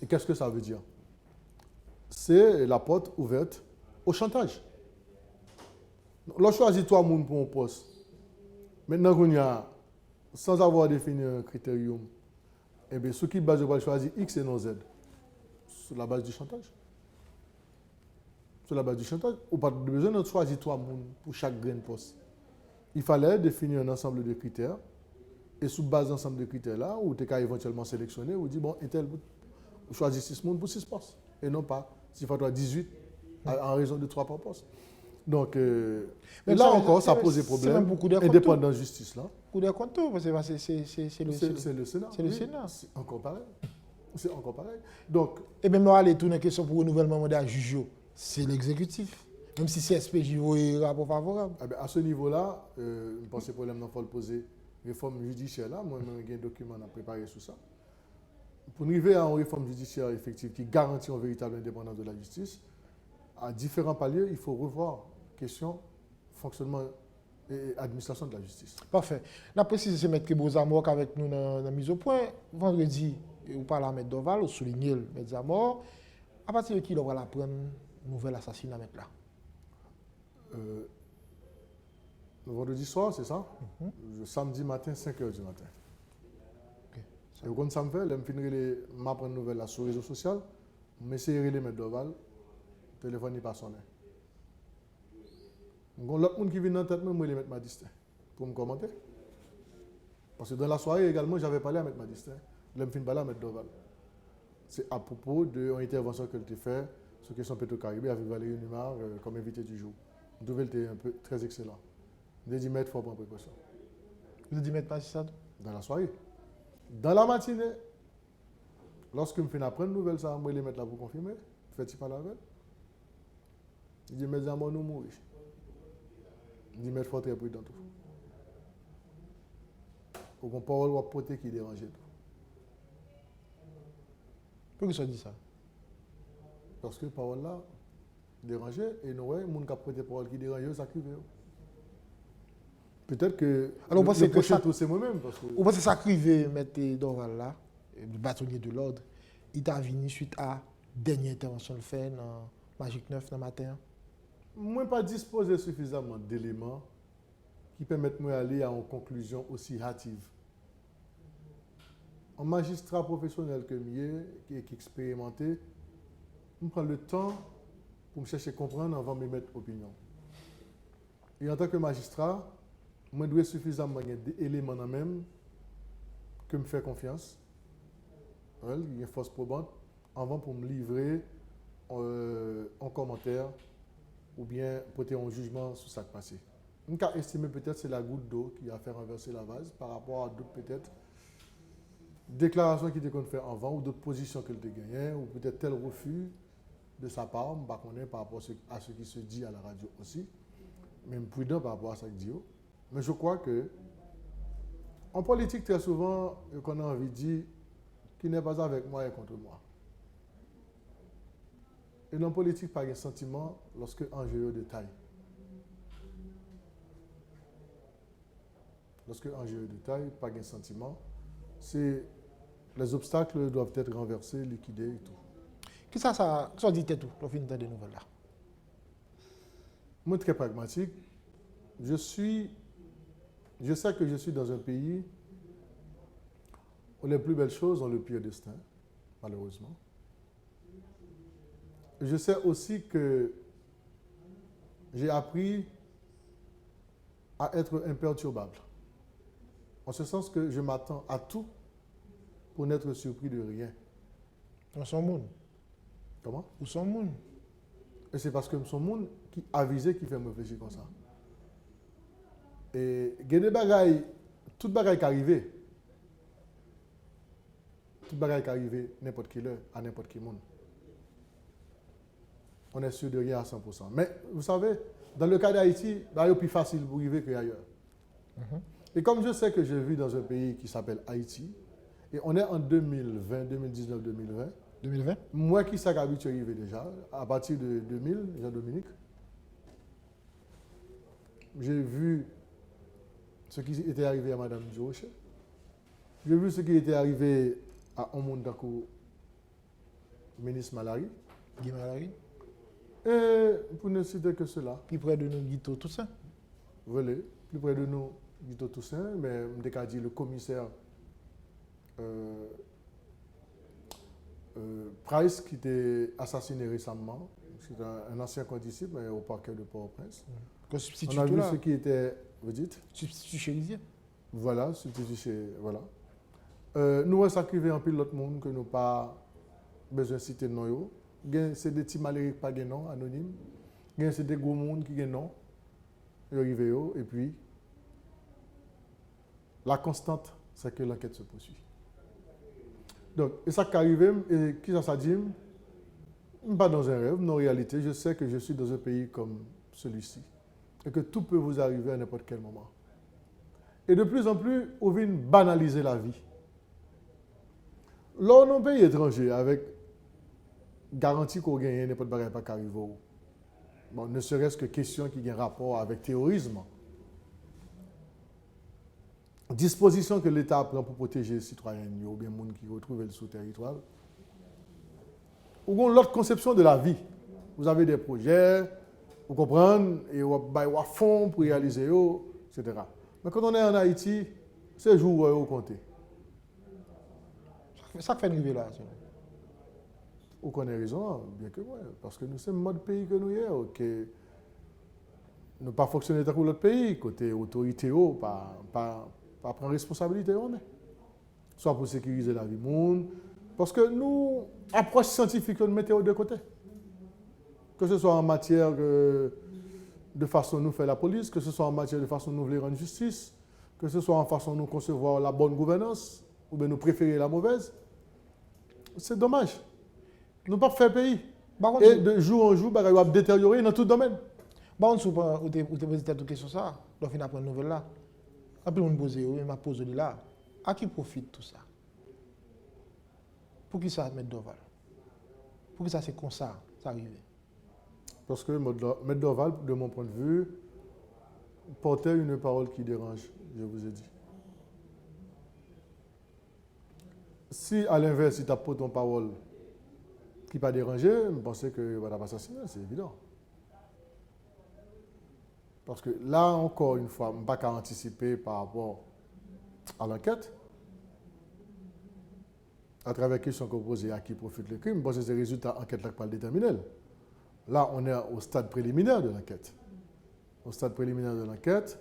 Et qu'est-ce que ça veut dire? C'est la porte ouverte au chantage. On choisit 3 personnes pour un poste. Maintenant, sans avoir défini un critérium, eh bien, ceux qui basent va choisir X et non Z. Sur la base du chantage. Sur la base du chantage, on n'a pas besoin de choisir 3 personnes pour chaque grain de poste. Il fallait définir un ensemble de critères. Et sous base d'ensemble de critères-là, ou tu es éventuellement sélectionné, ou dit, bon, choisis 6 personnes pour 6 postes. Et non pas, s'il faut 18, en raison de 3 par poste. Donc, là ça, encore, ça pose des problèmes. Indépendant de justice, là. Coup de compte, parce que c'est le Sénat. C'est le Sénat. C'est encore pareil. C'est encore pareil. Donc, et même là, les tourner question pour renouvellement mandat juge, c'est l'exécutif. Même si CSPJ est un rapport favorable. Eh bien, à ce niveau-là, je pense que le problème qu'il faut le poser. Réforme judiciaire là, moi j'ai un document à préparer sur ça. Pour arriver à une réforme judiciaire effective qui garantit une véritable indépendance de la justice, à différents paliers, il faut revoir question fonctionnement et administration de la justice. Parfait. On a précisé M. Kebozamor avec nous dans la mise au point. Vendredi, vous parlez à M. Doval, vous soulignez le M. Zamor. À partir de qui on va apprendre un nouvel assassinat là? Le vendredi soir, c'est ça? Le samedi matin, 5h du matin. Et quand ça me fait, je vais m'apprendre une nouvelle sur les réseaux sociaux, je vais essayer de mettre Doval, le téléphone n'est pas sonné. L'autre monde qui vient dans la tête, je vais mettre ma distance pour me commenter. Parce que dans la soirée également, j'avais parlé à mettre ma distance. Je vais parler à mettre Doval. C'est à propos d'une intervention qu'elle a faite sur la question Petro-Caribé avec Valérie Numar comme invité du jour. Le nouvel était très excellent. Je dis mettre, il faut prendre précaution. Vous dites mettre pas ça? Dans la soirée. Dans la matinée, lorsque je me fais apprendre une nouvelle, ça, je vais les mettre là pour confirmer. Faites-il pas la veille? Je dis, mes amis, nous mourir. Je dis, mettre faut très prudent tout. Pour qu'on parole ou porter qui dérange tout. Pourquoi ça dit ça? Parce que parole là, déranger, et nous, les gens qui ont prêté parole qui dérange, ça crive. Peut-être que alors, le prochain tour, c'est moi-même. Vous pensez que ça crive, M. Doval là, le bâtonnier de l'ordre, il est venu suite à dernière intervention le fait dans Magic 9 dans le matin? Moi, pas disposer suffisamment d'éléments qui permettent de aller à une conclusion aussi hâtive. Un magistrat professionnel que moi, qui est expérimenté, je prends le temps pour me chercher à comprendre avant de me mettre opinion. Et en tant que magistrat, moi, je dois suffisamment d'éléments dans même que me faire confiance. Il y a une force probante avant pour me livrer en commentaire ou bien porter un jugement sur ce qui s'est passé. On peut estimer peut-être que c'est la goutte d'eau qui a fait renverser la vase par rapport à d'autres peut-être déclarations qui étaient qu'on fait avant ou d'autres positions qu'elle a gagnées ou peut-être tel refus de sa part, je ne sais pas par rapport à ce qui se dit à la radio aussi, même prudent par rapport à ce qu'il dit. Mais je crois que En politique, très souvent, qu'on a envie de dire, qui n'est pas avec moi est contre moi. Et dans la politique, pas de sentiment lorsque enjeu de taille. Lorsque enjeu de taille, pas de sentiment, c'est les obstacles doivent être renversés, liquidés et tout. Qui ça dit tout, pour finir des nouvelles là? Moi, très pragmatique, je sais que je suis dans un pays où les plus belles choses ont le pire destin, malheureusement. Je sais aussi que j'ai appris à être imperturbable. En ce sens que je m'attends à tout pour n'être surpris de rien. Dans son monde. Comment? Ou son monde. Et c'est parce que son monde qui avisé qui fait me réfléchir comme ça. Et il y a des bagailles, toute bagaille qui arrive, n'importe quelle heure, à n'importe quel monde. On est sûr de rien à 100%. Mais vous savez, dans le cas d'Haïti, c'est plus facile pour arriver qu'ailleurs. Et comme je sais que je vis dans un pays qui s'appelle Haïti, et on est en 2020, 2019, 2020, 2020? Moi qui suis habitué à arriver déjà, à partir de 2000, Jean-Dominique, j'ai vu ce qui était arrivé à Mme Djouroche. J'ai vu ce qui était arrivé à Omondakou, ministre Malari. Guy Malari. Et pour ne citer que cela. Plus près de nous, Guito Toussaint. Voilà, plus près de nous, Guito Toussaint, mais je dit le commissaire Price qui était assassiné récemment. C'est un ancien condisciple au parquet de Port-au-Prince. On a vu ce qui était, vous dites? Substitut chez Lisier. Voilà, substitut chez, voilà. Nous, on s'accrivait en pile l'autre monde que nous pas besoin de citer de nom. C'est des petits malheureux pas de nom, anonymes. C'est des gros monde qui ont nom. Et puis, la constante, c'est que l'enquête se poursuit. Donc, et ça qui arrive, et qui ça dit, pas dans un rêve, mais en réalité, je sais que je suis dans un pays comme celui-ci. Et que tout peut vous arriver à n'importe quel moment. Et de plus en plus, on vient banaliser la vie. Là, dans un pays étranger, avec garantie qu'on gagne n'importe quoi pas qu'arriver. Bon, ne serait-ce que question qui a un rapport avec terrorisme. Disposition que l'État prend pour protéger les citoyens ou bien les gens qui retrouvent sous territoire. Ou l'autre conception de la vie. Vous avez des projets, vous comprenez, et vous avez des fonds pour réaliser, etc. Mais quand on est en Haïti, c'est jour où vous comptez. Ça fait une révélation. Vous connaissez raison, bien que moi, parce que nous sommes le mode pays que nous sommes, que nous pas fonctionner comme l'autre pays, côté autorité, pas prendre responsabilité, soit pour sécuriser la vie du monde, parce que nous, approche scientifique, nous mettons de côté. Que ce soit en matière de façon nous faire la police, que ce soit en matière de façon nous voulons rendre justice, que ce soit en façon nous concevoir la bonne gouvernance, ou bien nous préférer la mauvaise. C'est dommage. Nous ne pouvons pas faire pays. Et de jour en jour, nous va détériorer dans tout domaine. Bon, vous avez posé cette question ça, donc on apprend une nouvelle là. Après on pose, m'a posé là. À qui profite tout ça? Pour qui ça met Dorval? Pour qui ça c'est comme ça arrive? Parce que Maître Dorval, de mon point de vue, portait une parole qui dérange, je vous ai dit. Si à l'inverse, il t'a porté une parole qui pas dérangé, je pensais que va assassiner, c'est évident. Parce que là, encore une fois, je ne peux pas anticiper par rapport à l'enquête. À travers la question qu'on pose à qui profite le crime, c'est les résultats de l'enquête qui pas déterminer. Là, on est au stade préliminaire de l'enquête. Au stade préliminaire de l'enquête,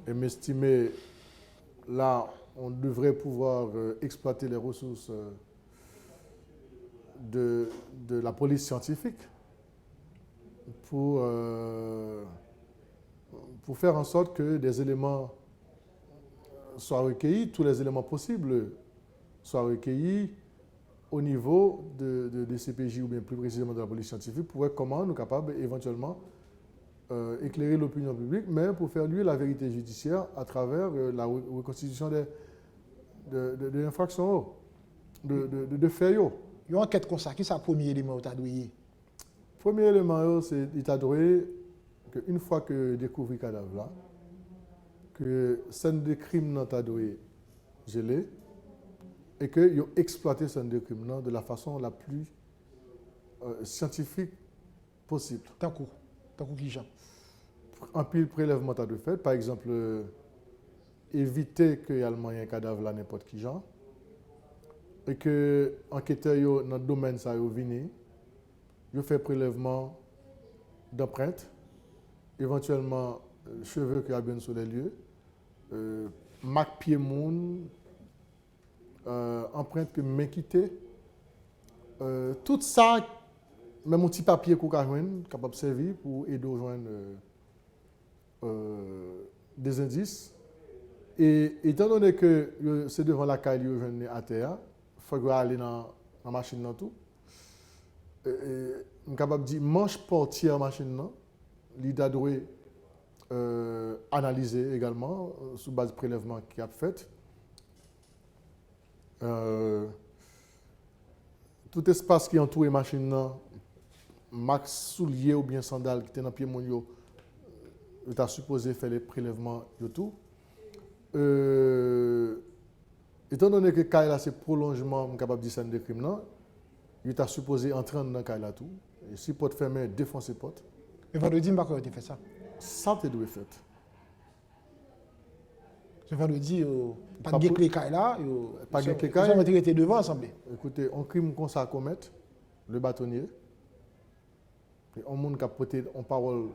et m'estimer, là, on devrait pouvoir exploiter les ressources de la police scientifique pour faire en sorte que des éléments soient recueillis, tous les éléments possibles soient recueillis au niveau de CPJ ou bien plus précisément de la police scientifique pour voir comment nous sommes capables éventuellement éclairer l'opinion publique, mais pour faire luire la vérité judiciaire à travers la reconstitution de infractions, de faits. Il y a une enquête comme ça, qui est le premier élément que tu as doué? Le premier élément, c'est qu'une fois que découvert le cadavre là, que scène de crime n'a pas doué gelé, et qu'ils ont exploité scène de crime de la façon la plus scientifique possible. Tant coup qui Jean? Un pile prélèvement de fait, par exemple, éviter qu'il y ait un cadavre là n'importe qui genre, et que enquêteurs dans le domaine ça viennent, ils fait prélèvement d'empreintes, éventuellement cheveux qui bien sur les lieux, marque pied moun, empreintes que main quittée, tout ça, même un petit papier qu'on a capable de servir pour aider à joindre des indices. Et étant donné que c'est devant la caille que à terre, il faut aller dans la machine dans tout. Je suis capable de dire manche portière machine, il doit analyser également sur base de prélèvement qui a fait. Tout espace qui entoure la machine, max soulier ou bien sandales qui était dans le pied mon tu as supposé faire les prélèvements et tout. Étant donné que Kaila c'est prolongement capable de scène de crime, il t'a supposé entrer dans Kaila tout. Et si porte fermée, défoncer porte. Et vendredi, je tu fait ça. Ça tu dois faire. Ce vendredi, pas de clé Kaila, pas de clé Kaila. Ils ont été devant ensemble. Écoutez, on crime comme ça à commettre, le bâtonnier. Et on monde qui a porté en parole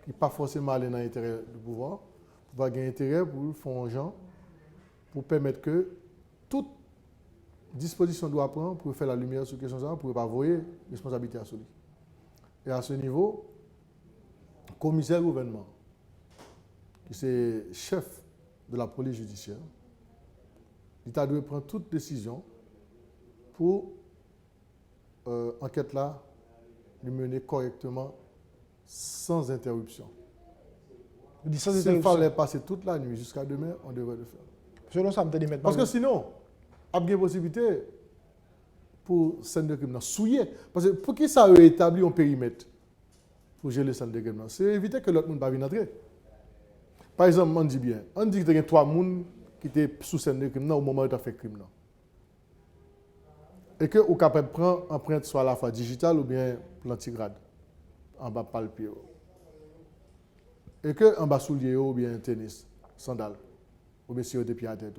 qui pas forcément aller dans l'intérêt du pouvoir, pour gagner intérêt pour faire un gens, pour permettre que toute disposition doit prendre pour faire la lumière sur la question, pour ne pas voyer responsabilité à celui. Et à ce niveau, le commissaire gouvernement, qui est chef de la police judiciaire, il a dû prendre toute décision pour enquête là, le mener correctement sans interruption. S'il fallait passer toute la nuit jusqu'à demain, on devrait le faire. Selon ça, je mettre parce que sinon, il y a une possibilité pour scène de crime souiller. Parce que pour qui ça a établi un périmètre pour gérer le scène de crime, c'est éviter que l'autre monde ne vienne entrer. Par exemple, on dit bien, on dit qu'il y a 3 personnes qui étaient sous scène de crime au moment où tu as fait le crime. Et que vous êtes capable de prendre empreinte soit à la fois digitale ou bien plantigrade, en bas palpier. Et que en bas soulier ou bien tennis, sandales, ou bien sur des pieds à tête.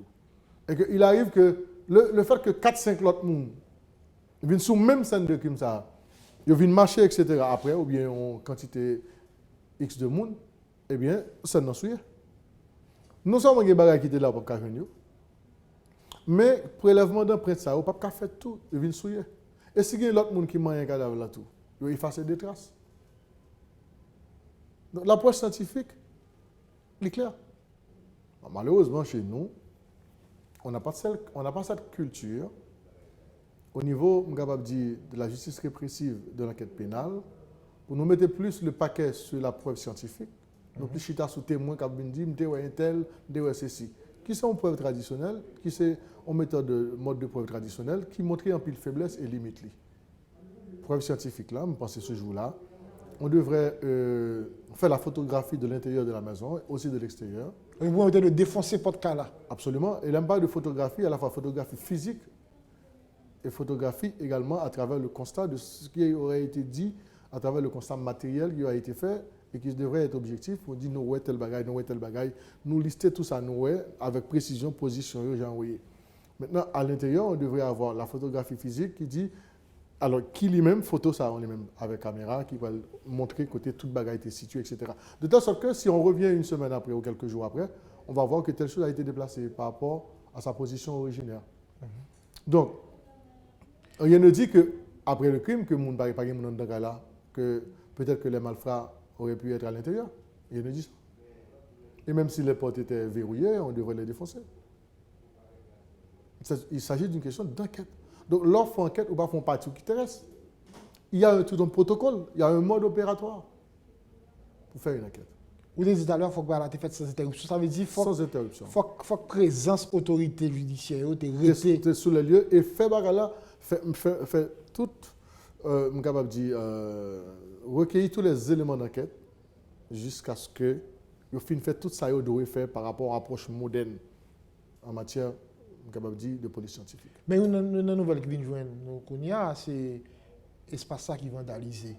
Et qu'il arrive que le fait que 4-5 autres personnes viennent sous même scène de crime, ils viennent marcher, etc. après, ou bien en quantité X de monde, eh bien, ça n'en souille. Nous sommes des bagages qui étaient là pour faire. Mais prélèvement d'empreintes, ça, on ne peut pas faire tout, ils viennent souiller. Et si il y a l'autre monde qui mange un cadavre là tout, ils effacent des traces. Donc, l'approche scientifique, est claire. Malheureusement, chez nous, on n'a pas cette culture au niveau, capable de dire, de la justice répressive de l'enquête pénale, pour nous mettre plus le paquet sur la preuve scientifique, nous plus chita sous témoin qui a dit, un tel, ceci. Qui sont en preuve traditionnelle, qui sont en mode de preuve traditionnelle, qui montrent en pile faiblesse et limite. Preuve scientifique là, je pense que ce jour-là, on devrait faire la photographie de l'intérieur de la maison, aussi de l'extérieur. Et vous avez de défoncer votre cas là. Absolument. Et l'impact de photographie, à la fois photographie physique et photographie également à travers le constat de ce qui aurait été dit, à travers le constat matériel qui a été fait et qui devrait être objectif pour dire nous ouais tel bagaille, nous lister tout ça nous ouais avec précision, position, j'ai envoyé. Maintenant, à l'intérieur, on devrait avoir la photographie physique qui dit alors, qui lui-même, photo, ça, on est même avec caméra, qui va montrer côté toute bagaille était située, etc. De telle sorte que si on revient une semaine après ou quelques jours après, on va voir que telle chose a été déplacée par rapport à sa position originaire. Donc, rien ne dit qu'après le crime, que mon pas dans là, que peut-être que les malfrats auraient pu être à l'intérieur. Rien ne dit ça. Et même si les portes étaient verrouillées, on devrait les défoncer. Il s'agit d'une question d'enquête. Donc, lorsqu'on fait enquête, on va faire partie qui terrestre. Il y a tout un protocole, il y a un mode opératoire pour faire une enquête. Vous avez dit tout à l'heure, il faut que la fait sans interruption. Ça veut dire qu'il Sans interruption. faut que présence autorité judiciaire t'es Rester sur les lieux et faire bagarre fait tout, je capable de dire, recueillir tous les éléments d'enquête jusqu'à ce que vous finissez tout ça que doit faire par rapport à l'approche moderne en matière, je capable de dire, de police scientifique. Mais une nouvelle qui vient de joindre nous connaît, c'est l'espace ça qui vandalisé.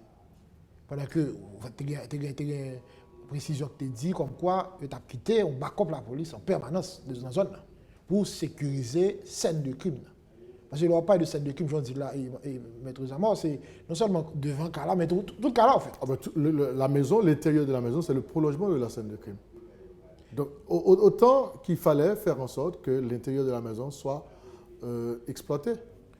Pendant que tu as une précision que tu dit comme quoi tu as quitté, on backup la police en permanence dans la zone pour sécuriser scène de crime. Parce que ne parle pas de scène de crime, je dis là, et maître Zamor, c'est non seulement devant Kala, mais tout Kala en fait. Ah ben, la maison, l'intérieur de la maison, c'est le prolongement de la scène de crime. Donc, autant qu'il fallait faire en sorte que l'intérieur de la maison soit exploité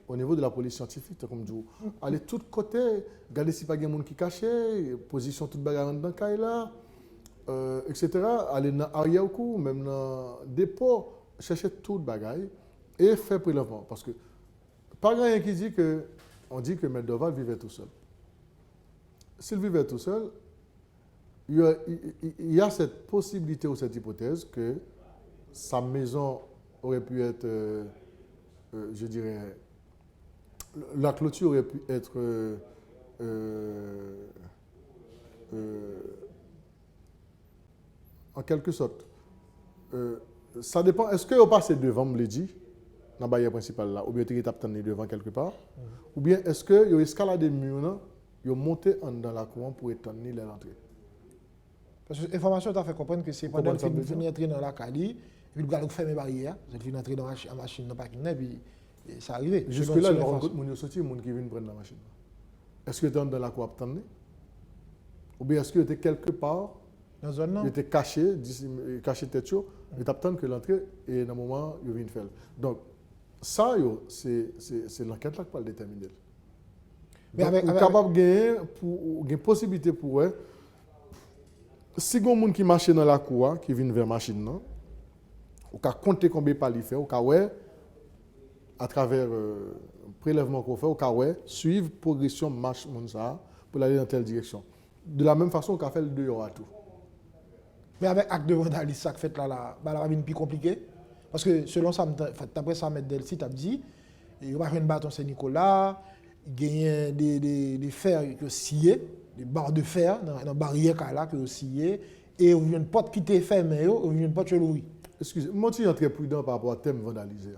au niveau de la police scientifique, comme je dis. Aller de tous côtés, regarder si pas il y a des gens qui caché, position toute bagarre dans le cas là, etc. Aller dans l'arrière coup, même dans le dépôt, chercher toute bagaille et faire prélèvement. Parce que, pas rien qui dit que, on dit que M. Doval vivait tout seul. S'il vivait tout seul, il y a cette possibilité ou cette hypothèse que sa maison aurait pu être, je dirais, la clôture aurait pu être en quelque sorte. Ça dépend. Est-ce que vous passez devant, me l'a dit, dans la barrière principale là, ou bien vous êtes devant quelque part, ou bien est-ce que vous escaladez le mur, vous montez dans la cour pour étendre l'entrée? Parce que l'information t'a fait comprendre que c'est pendant que vous venez entrer dans la Cali, et puis vous allez fermer les barrières, vous allez entrer dans la machine, dans le parking, et puis ça arrive. Jusque-là, il y a beaucoup de gens qui viennent prendre la machine. Est-ce que tu es dans la cour à attendre? Ou bien est-ce que tu es quelque part, dans la zone, tu étais caché tête chaud, et tu attends que l'entrée, et dans le moment, tu viens faire. Donc, ça, c'est l'enquête là qui va le déterminer. Mais vous êtes capable de gagner possibilité pour eux. Si il y a des gens qui marchent dans la cour, qui viennent vers la machine, vous pouvez compter combien de pas il fait, vous pouvez, à travers le prélèvement qu'on fait, vous pouvez suivre la progression de marche pour aller dans telle direction. De la même façon, vous pouvez faire le dehors à tout. Mais avec l'acte de vandalisme, ça fait là, la va plus compliqué. Parce que selon ça, d'après ça, M. Delcy t'a dit, il va faire un bâton Saint-Nicolas, il y a des fers qui sont sciés, des barres de fer dans la barrière qui sont sciées, et il y a une porte qui est fermée, et il y a une porte qui est ouverte. Excusez-moi, je suis très prudent par rapport au thème vandalisé.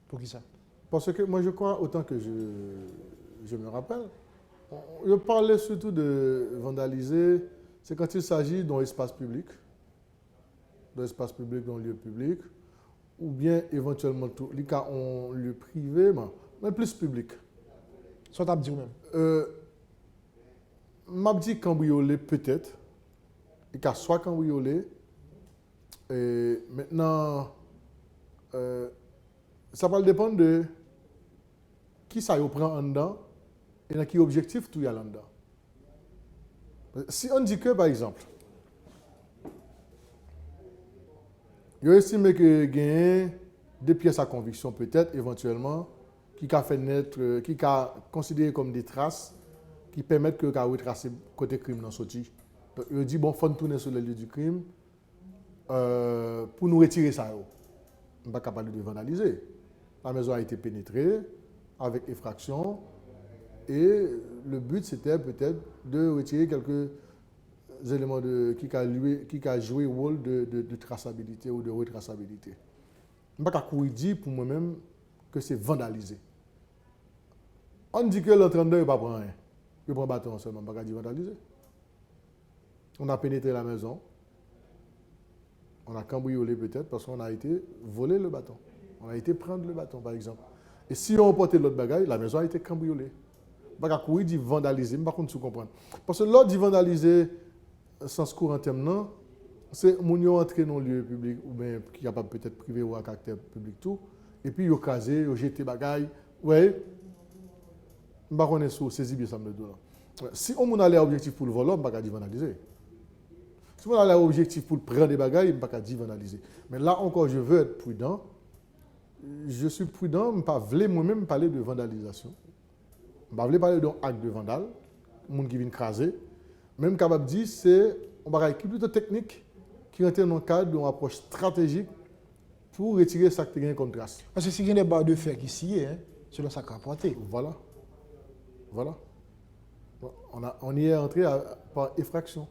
Pour qui ça? Parce que moi, je crois, autant que je me rappelle, je parlais surtout de vandaliser, c'est quand il s'agit d'un espace public, dans un lieu public, ou bien éventuellement tout, les cas en lieu privé, mais plus public. Soit tu dit même. M'a dit cambrioler peut-être, les cas soit cambrioler, et maintenant, ça va dépendre de qui ça y prend en dedans et dans quel objectif tout y a là dedans. Si on dit que, par exemple, il estime que gagne des pièces à conviction peut-être, éventuellement, qui a fait naître, qui a considéré comme des traces qui permettent que retracer côté crime dans sorti. Donc, il dit, bon, il faut tourner sur le lieu du crime pour nous retirer ça. On n'est pas capable de vandaliser. La maison a été pénétrée avec effraction et le but c'était peut-être de retirer quelques éléments qui a joué le rôle de traçabilité ou de retraçabilité. Je ne peux pas dire pour moi-même que c'est vandaliser. On dit que l'entraîneur ne prend pas rien. Il prend un bâton seulement, je ne peux pas dire vandaliser. On a pénétré la maison. On a cambriolé peut-être parce qu'on a été voler le bâton. On a été prendre le bâton, par exemple. Et si on portait l'autre bagaille, la maison a été cambriolée. Je ne peux pas dire vandaliser, mais par contre, tu comprends. Parce que l'autre dit vandaliser, sans courant terme, c'est mon yo entrer dans le lieu public, ou bien qui est capable peut-être privé ou à caractère public tout, et puis yo casé, yo jeté bagaille. Ouais, je ne sais pas si saisi bien ça me donne. Si on a l'objectif pour le voler, je ne peux pas dire vandaliser. Si on a l'objectif pour prendre des bagailles, je ne peux pas dire vandaliser. Mais là encore, je veux être prudent. Je suis prudent, je ne peux pas moi-même parler de vandalisation. Je ne peux pas parler d'un acte de vandal, monde qui vient craser. Même capable de dire c'est on va qui plutôt technique, qui rentre dans le cadre d'une approche stratégique pour retirer ça qui est comme trace. Parce que si il y a des barres de fer qui s'y est, selon ça qu'a apporté. Voilà. Voilà. On y est entré par effraction.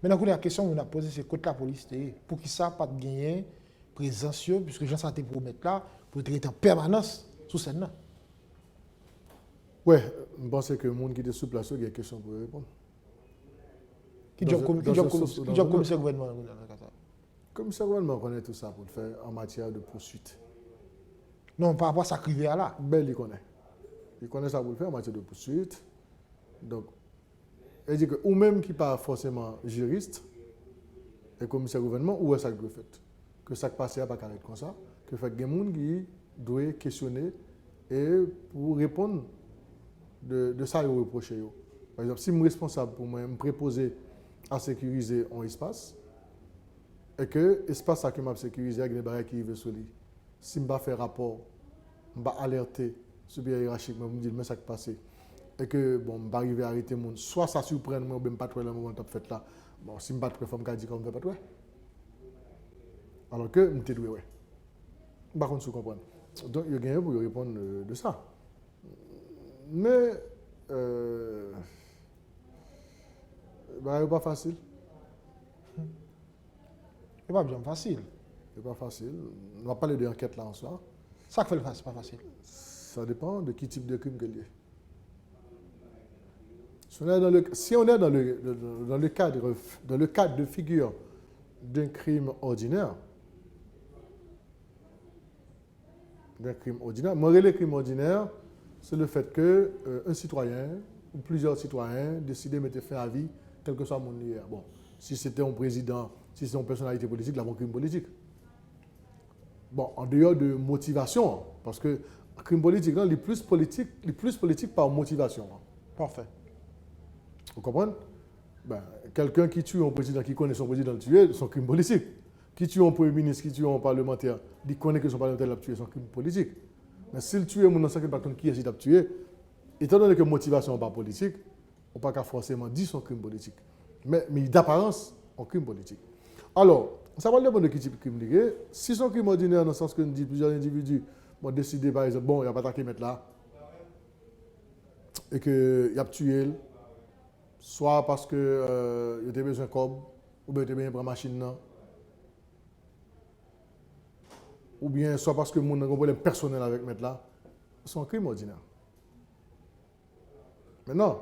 Maintenant, la question qu'on a posée, c'est contre la police, pour qui ça pas de gagner présence, puisque Jean Santé promettre là, pour être en permanence sous scène là. Ouais, je pense que le monde qui est sur place, il y a une question pour répondre. Qui job commissaire gouvernement? Le commissaire gouvernement connaît tout ça pour le faire en matière de poursuite. Non, par rapport à ça qui est là. Ben, il connaît. Il connaît ça pour le faire en matière de poursuite. Donc, il dit que, ou même qui n'est pas forcément juriste, et commissaire gouvernement, où est ça que fait? Que ça passe à pas carré comme ça, que fait des gens qui doivent questionner et pour répondre de ça, ils reprochent. Par exemple, si je suis responsable pour moi, me préposer à sécuriser un espace, et que l'espace qui m'a sécurisé avec des barrières qui vivent sur lui, si je ne fais pas rapport, je vais alerter supérieur hiérarchique, je me dis, mais ça qui passe. Et que, bon, je vais arriver à arrêter le monde, soit ça surprend moi, ou bien pas trop le moment où fait là. Bon, si je ne fais pas trop, je vais dire qu'on ne fait pas trop. Alors que, je suis doué, ouais. Par contre, vous comprenez. Donc, il y a gagné pour répondre de ça. Mais, c'est pas facile. C'est pas bien facile. C'est pas facile. On va parler d'enquête là en soi. Ça fait le face, c'est pas facile. Ça dépend de quel type de crime qu'il y a. Si on est dans le cadre de figure d'un crime ordinaire, moi, le crime ordinaire, c'est le fait qu'un citoyen ou plusieurs citoyens décident de mettre fin à vie, quel que soit mon lieu. Bon, si c'était un président, si c'est une personnalité politique, là, un crime politique. Bon, en dehors de motivation, parce que le crime politique, là, les plus politique par motivation. Parfait. Vous comprenez? Ben, quelqu'un qui tue un président, qui connaît son président le tuer, c'est un crime politique. Qui tue un premier ministre, qui tue un parlementaire, il connaît que son parlementaire l'a tué, c'est un crime politique. Mais s'il tue un dans par contre qui est l'a tué, étant donné que la motivation n'est pas politique, on ne peut pas forcément dire son crime politique. Mais d'apparence, un crime politique. Alors, ça va dépendre de quel type de crime il est. Si c'est un crime ordinaire, dans le sens que nous dit plusieurs individus vont décider, par exemple, bon, il n'y a pas attaqué mettre là, et qu'il a tué, soit parce qu'il a besoin de cob, ou bien il a besoin de prendre machine, non. Ou bien soit parce que le monde a un problème personnel avec mettre là, c'est un crime ordinaire. Maintenant,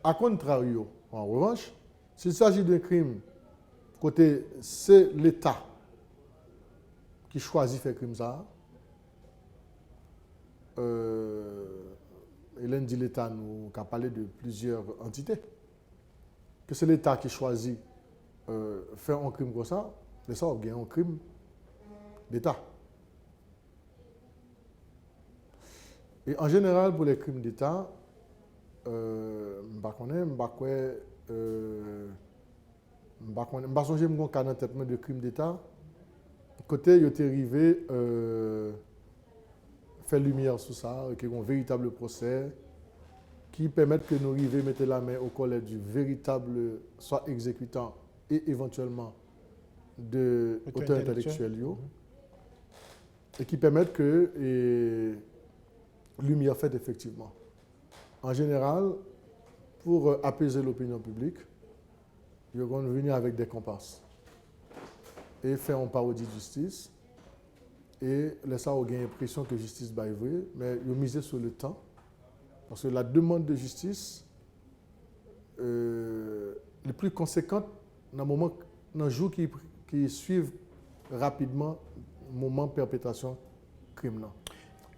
à contrario, en revanche, s'il s'agit d'un crime, côté c'est l'État qui choisit de faire crime ça, Hélène dit l'État, nous a parlé de plusieurs entités, que c'est l'État qui choisit de faire un crime comme ça, mais ça, on a un crime d'État. Et en général, pour les crimes d'État, je ne sais pas si je cas dans tête de crimes d'État. Côté, il est arrivé faire lumière sur ça, qu'il y ait un véritable procès qui permette que nous arrivions à mettre la main au collet du véritable, soit exécutant et éventuellement de auteur intellectuel, et qui permettent que lumière faite effectivement. En général, pour apaiser l'opinion publique, ils vont venir avec des comparses et faire une parodie de justice et laisser ça, on a l'impression que justice va vrai, mais ils misent sur le temps parce que la demande de justice est plus conséquente dans le jour qui suivent rapidement le moment de perpétration crime.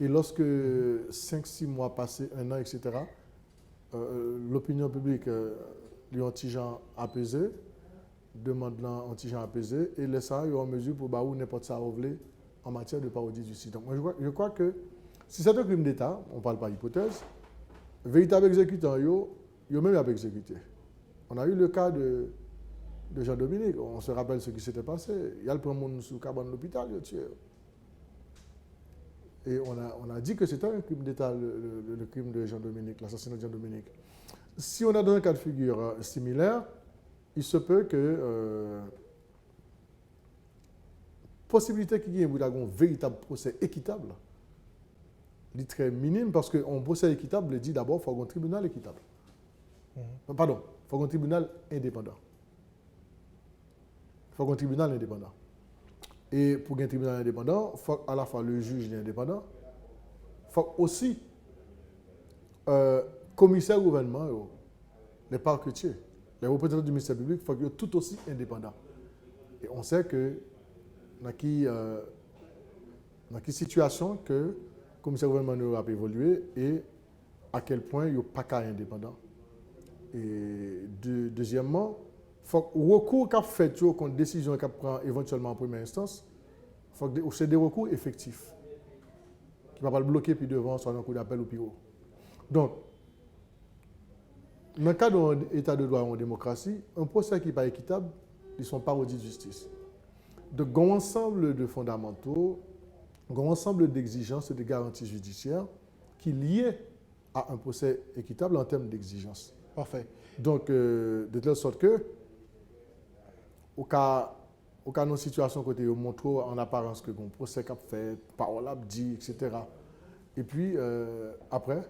Et lorsque 5-6 mois passés, 1 an, etc., l'opinion publique lui anti-gens apaisé, demande anti-gens apaisé, et laisse ça, il est en mesure pour où n'importe ça voulait en matière de parodie de justice. Donc, moi, je crois que si c'est un crime d'État, on ne parle pas d'hypothèse, véritable exécutant, il même a exécuté. On a eu le cas de Jean-Dominique, on se rappelle ce qui s'était passé. Il y a le premier monde sous le cabane de l'hôpital, il a tué. Et on a dit que c'était un crime d'État, le crime de Jean-Dominique, l'assassinat de Jean-Dominique. Si on a dans un cas de figure similaire, il se peut que possibilité qu'il y ait un véritable procès équitable, est très minime parce qu'un procès équitable dit d'abord qu'il faut un tribunal équitable. Pardon, il faut un tribunal indépendant. Il faut un tribunal indépendant. Et pour un tribunal indépendant, il faut à la fois le juge est indépendant, il faut aussi commissaire gouvernement, les parquetiers, les représentants du ministère public, il faut qu'ils soient tout aussi indépendants. Et on sait que dans quelle situation que le commissaire gouvernement a évolué et à quel point il n'y a pas qu'à indépendant. Et deuxièmement, faut que le recours qu'a fait contre une décision qu'a prend éventuellement en première instance, faut que c'est des recours effectifs qui ne vont pas le bloquer puis devant soit un coup d'appel ou plus haut. Donc, dans le cas d'un état de droit en démocratie, un procès qui n'est pas équitable, ils ne sont pas parodie de justice. Donc, il y a un ensemble de fondamentaux, il y a un ensemble d'exigences et de garanties judiciaires qui sont liées à un procès équitable en termes d'exigence. Parfait. Donc, de telle sorte que, au cas d'une situation côté on montre en apparence que un procès qu'a fait, parole a dit, etc. Et puis, après,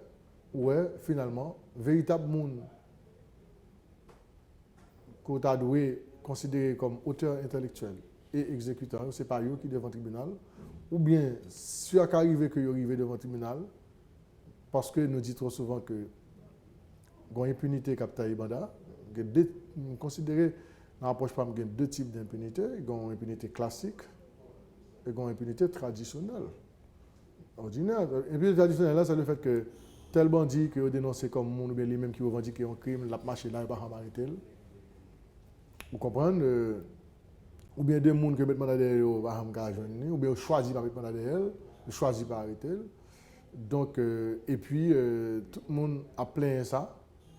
ouais, finalement, véritable monde qu'on a doué considéré comme auteur intellectuel et exécutant, c'est pas eux qui devant le tribunal, ou bien, si il arrive que arrive devant le tribunal, parce que nous disons trop souvent que il y a une impunité capta Ibanda, considéré dans l'approche il y a deux types d'impunité, il y a une impunité classique et il y a une impunité traditionnelle, ordinaire. L'impunité traditionnelle, là, c'est le fait que tel bandit qui est dénoncé comme monde ou bien lui-même qui revendique un crime, l'a marché là, il va pas arrêter. Vous comprenez? Ou bien des gens qui mettent mandat derrière eux, ou bien choisi par mettre mandat derrière eux, choisi par arrêter. Donc, et puis, tout le monde a plein ça,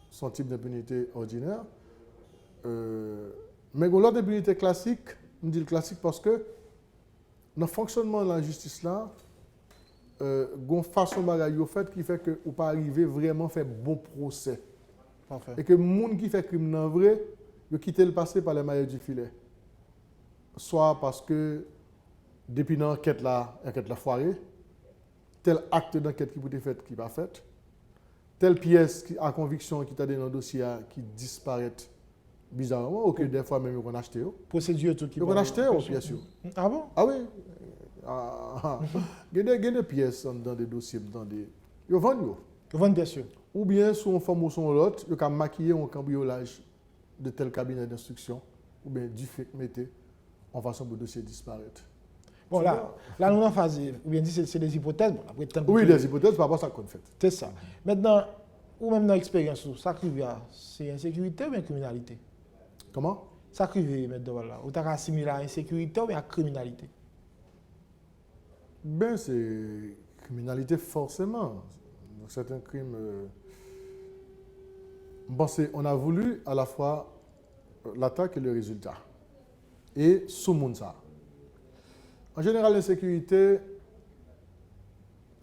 son type d'impunité ordinaire. Mais l'autre impunité classique, je dis le classique parce que dans le fonctionnement de la justice là, il y a une façon de faire qui fait que vous ne pas arriver vraiment à faire bon procès. Parfait. Et que les gens qui font crime dans vrai, ils quittent le passé par les mailles du filet. Soit parce que depuis l'enquête là foirée, tel acte d'enquête qui peut être fait qui n'est pas fait, telle pièce à conviction qui t'a donné dans le dossier qui disparaît bizarrement, ou que des fois même on a acheté. Procédure tout qui On a acheté, bien sûr. Ah bon? Ah oui. Il y a des pièces dans des dossiers, ils vendent. Ils vendent bien sûr. Ou bien, sur une forme ou sur l'autre, ils ont maquillé un cambriolage de tel cabinet d'instruction, ou bien du fait mettez en façon que le dossier disparaître. Bon, là, nous sommes en phase, ou bien dit, c'est des hypothèses. Bon, après, oui, des hypothèses par rapport à ça qu'on fait. C'est ça. Maintenant, ou même dans l'expérience, ça c'est insécurité ou bien criminalité? Comment? Ça crive, maintenant, là. Ou tu as assimilé à insécurité ou bien à criminalité? Ben, c'est criminalité forcément. Donc, c'est un crime. Bon, on a voulu à la fois l'attaque et le résultat. Et sous monde ça. En général, l'insécurité,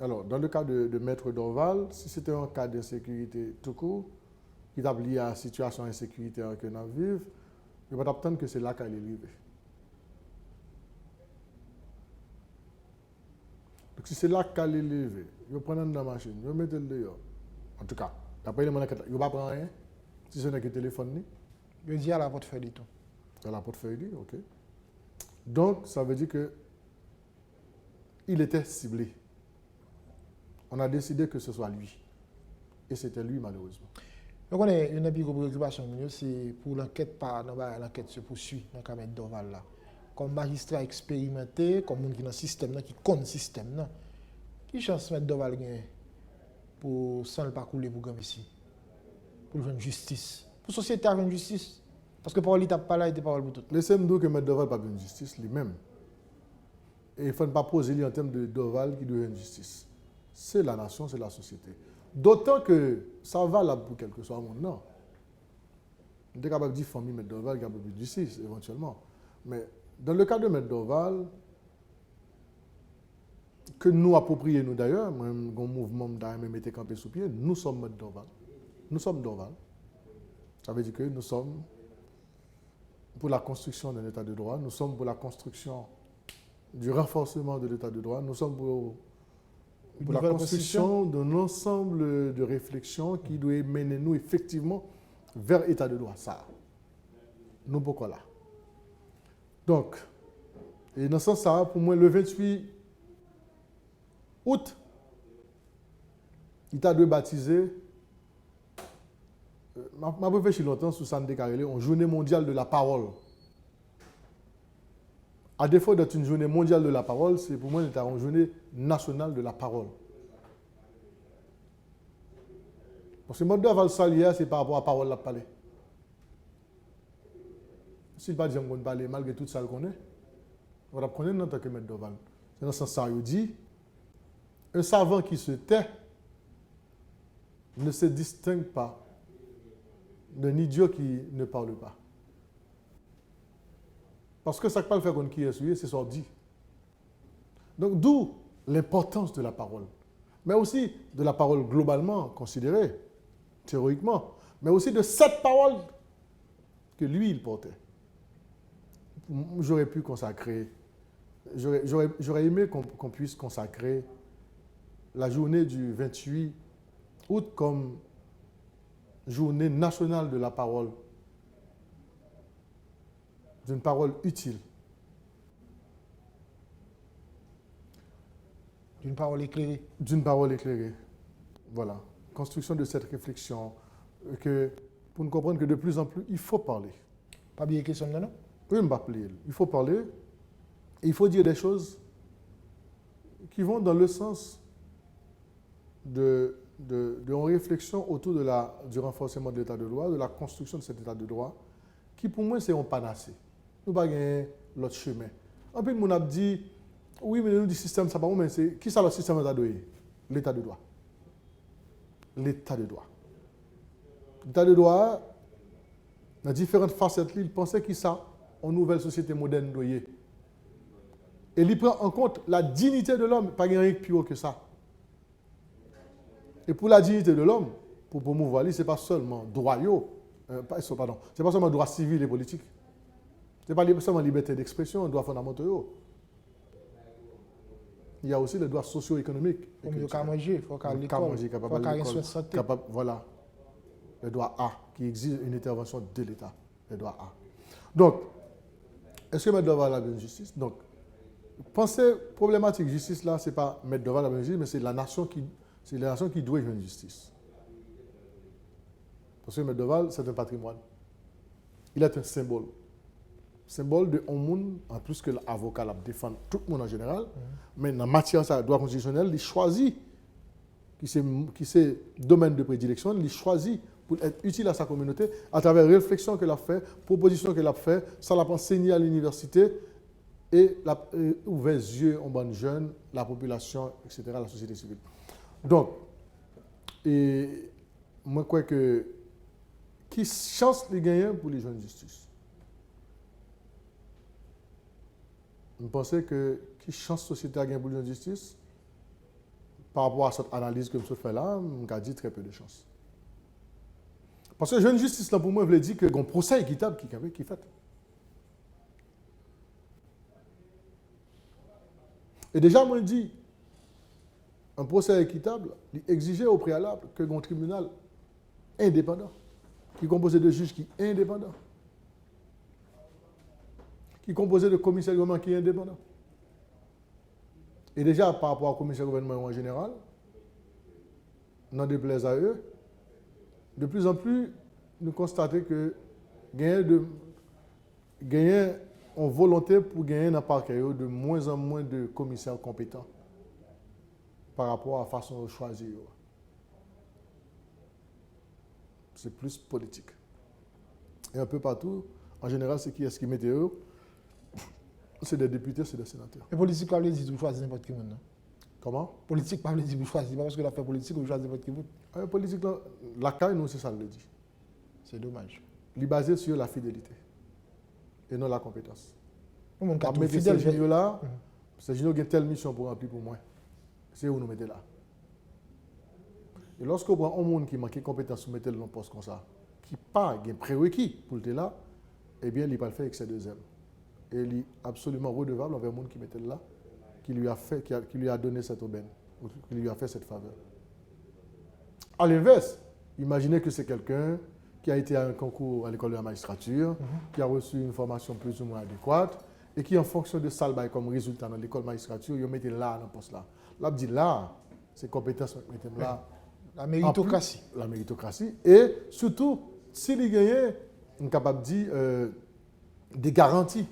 alors dans le cas de Maître Dorval, si c'était un cas d'insécurité tout court, qui est lié à la situation d'insécurité que nous vivons, il va attendre que c'est là qu'elle est arrivée. Donc si c'est là qu'elle est arrivée, il va prendre dans la machine, il va mettre le dehors. En tout cas, d'après les manquettes, il ne va pas prendre rien, si ce n'est que le téléphone. Je dis à la portefeuille du tout. À la portefeuille, ok. Donc, ça veut dire que il était ciblé. On a décidé que ce soit lui. Et c'était lui, malheureusement. Donc, on a une plus grande préoccupation, c'est pour l'enquête, l'enquête se poursuit dans le cas de Dorval là. Comme magistrat expérimenté, comme monde qui est dans le système, qui connaît le système, qui chance mettre Dorval pour sans le parcours pour gagner ici, pour faire une justice, pour la société avoir une justice, parce que pour l'État pas là, il était parole pour tout. Laissez-moi dire que mettre Dorval pas une justice lui-même. Et il ne faut pas poser lui en termes de Dorval qui doit une justice. C'est la nation, c'est la société. D'autant que ça va là pour quelque soit monde, non. On est capable de dire famille Maître Dorval qui a plus de justice, éventuellement. Mais dans le cas de Maître Dorval, que nous approprions nous d'ailleurs, même un mouvement même été campé sous pied, nous sommes Maître Dorval. Nous sommes Dorval. Ça veut dire que nous sommes pour la construction d'un État de droit, nous sommes pour la construction du renforcement de l'État de droit, nous sommes pour la construction d'un ensemble de réflexions qui doit mener nous effectivement vers l'État de droit. Ça, nous pourquoi là. Donc, et dans ce sens, ça, pour moi, le 28 août, l'État doit baptiser, je réfléchi longtemps sur ça, en journée mondiale de la parole. À défaut d'être une journée mondiale de la parole, c'est pour moi une journée nationale de la parole. Parce que le mode de Val-Salière, c'est par rapport à la parole la parler. S'il pas dit qu'on parle malgré tout ça qu'on est, on va connaître en tant que maître d'Oval. C'est dans ce sens ça, il dit, un savant qui se tait ne se distingue pas d'un idiot qui ne parle pas. Parce que ça ne peut pas le faire qui est souillé, c'est ce dit. Donc, d'où l'importance de la parole. Mais aussi de la parole globalement considérée, théoriquement, mais aussi de cette parole que lui, il portait. J'aurais pu consacrer, j'aurais aimé qu'on puisse consacrer la journée du 28 août comme journée nationale de la parole, d'une parole utile. D'une parole éclairée. D'une parole éclairée. Voilà. Construction de cette réflexion que, pour nous comprendre que de plus en plus, il faut parler. Pas bien question là, non? Oui, je m'appelle. Il faut parler et il faut dire des choses qui vont dans le sens de réflexion autour du renforcement de l'état de droit, de la construction de cet état de droit, qui pour moi c'est un panacée. Nous n'avons pas l'autre chemin. En plus, on a dit, oui, mais nous dit système, ça pas mais c'est qui ça le système de l'état de droit? L'état de droit. L'état de droit, dans différentes facettes, il pensait qu'il ça en nouvelle société moderne doyer. Et il prend en compte la dignité de l'homme, pas rien de plus haut que ça. Et pour la dignité de l'homme, pour promouvoir, ce n'est pas seulement droit, pardon, c'est pas seulement droit civil et politique. Ce n'est pas seulement liberté d'expression, droit fondamentaux. Il y a aussi les droits socio-économiques. Comme il faut manger, il faut qu'à l'école, il faut qu'à une soin de santé. Voilà. Le droit A, qui exige une intervention de l'État. Le droit A. Donc, est-ce que mettre devant la bonne justice? Donc, penser problématique justice là, ce n'est pas mettre devant la bonne justice, mais c'est la nation qui doit jouer une justice. Parce que Maître Doval, c'est un patrimoine. Il est un symbole. Symbole de un monde, en plus que l'avocat la défend tout le monde en général, mais dans la matière de droit constitutionnel, il choisit, qui c'est domaine de prédilection, il choisit pour être utile à sa communauté à travers les réflexions qu'elle a fait, propositions qu'elle a fait, ça l'a enseigné à l'université et ouvert les yeux aux bonnes jeunes, la population, etc., la société civile. Donc, et moi, je crois que qui chance les gagnants pour les jeunes de justice? Je pense que qui chance la société à gagner pour les jeunes de justice? Par rapport à cette analyse que je fais là, je dis très peu de chance. Parce que jeune justice, là, pour moi, je veux dire que un procès équitable qui est fait. Et déjà, moi, je dis, un procès équitable, il exigeait au préalable que un tribunal indépendant, qui est composé de juges qui sont indépendants, qui est composé de commissaires gouvernement qui est indépendant. Et déjà, par rapport au commissaire gouvernement en général, n'en déplaise à eux, de plus en plus, nous constatons que gagner en volonté pour gagner dans le parquet de moins en moins de commissaires compétents par rapport à la façon de choisir. C'est plus politique. Et un peu partout, en général, c'est qui est-ce qui met eux? C'est des députés, c'est des sénateurs. Et politique, pas veut dire que vous choisissez n'importe qui maintenant. Comment? Politique, pas veut dire que vous choisissez. Pas parce que la fait politique, vous choisissez n'importe qui. Politique, la CAI, nous, c'est ça le dit. C'est dommage. Il est basé sur la fidélité et non la compétence. On mettre ces géniaux là, ces géniaux ont telle mission pour remplir pour moi. C'est où nous mettons là. Et lorsqu'on prend un monde qui manque de compétences, vous mettez le poste comme ça, qui n'a pas de prérequis pour le là, eh bien, il va le faire avec ses deux ailes. Et il est absolument redevable envers le monde qui mettait là, qui lui a donné cette aubaine, qui lui a fait cette faveur. À l'inverse, imaginez que c'est quelqu'un qui a été à un concours à l'école de la magistrature, qui a reçu une formation plus ou moins adéquate, et qui, en fonction de ça, comme résultat dans l'école de magistrature, il met là, dans le poste là. Là, dit là, ses compétences mettent là. La méritocratie. La méritocratie. Et surtout, s'il y gagne, on est capable de dire des garanties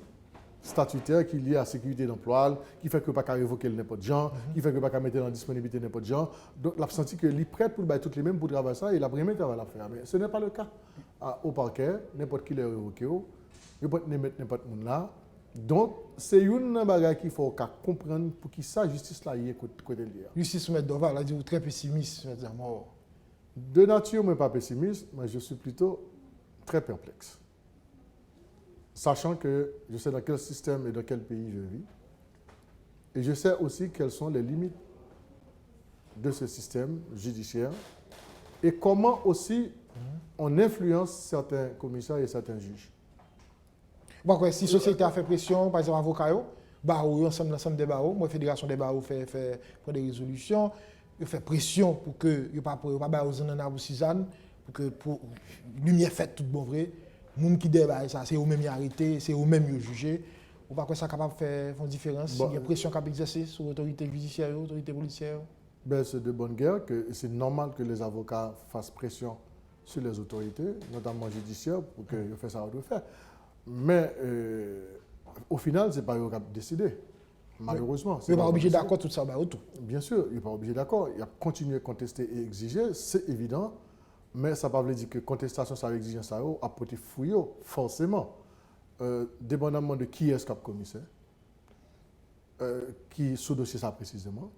statutaires qui liées à la sécurité d'emploi, qui fait que pas qu'à révoquer n'importe gens, qui fait que pas qu'à mettre en disponibilité n'importe gens. Donc, il a senti que est prêt pour toutes les mêmes pour travailler ça, et il a vraiment travail à faire. Mais ce n'est pas le cas. Au parquet, n'importe qui l'a révoqué, il peut mettre n'importe qui là. Donc, c'est une bagage qu'il faut comprendre pour qui ça, justice là, y est côté lié. Justice M. Doval a dit vous très pessimiste, je veux dire, moi. De nature, moi pas pessimiste, mais je suis plutôt très perplexe. Sachant que je sais dans quel système et dans quel pays je vis. Et je sais aussi quelles sont les limites de ce système judiciaire et comment aussi on influence certains commissaires et certains juges. Bon, quoi, si la société a fait pression, par exemple, avocat, barreau, ensemble des barreaux, moi, fédération des barreaux fait des résolutions, il fait pression pour que il pas barreaux pour 6 ans, pour que lumière faite tout bon vrai. Les gens qui débattent ça, c'est eux-mêmes qui arrêtés, c'est eux-mêmes qui jugés. Ou pas que ça capable de faire une différence, il y a pression qui est exercée sur l'autorité judiciaire, l'autorité policière. Ben, c'est de bonne guerre que c'est normal que les avocats fassent pression sur les autorités, notamment judiciaires, pour qu'ils fassent ça de faire. Mais au final, ce n'est pas eux qui ont décidé, malheureusement. Ils ne sont pas obligés d'accord tout ça, tout. Bien sûr, ils ne sont pas obligés d'accord. Il a continué à contester et exiger, c'est évident. Mais ça ne veut pas dire que contestation, ça exigence, ça a porté fouille, forcément. Dépendamment de qui est-ce qui a commissaire, qui sous dossier ça précisément,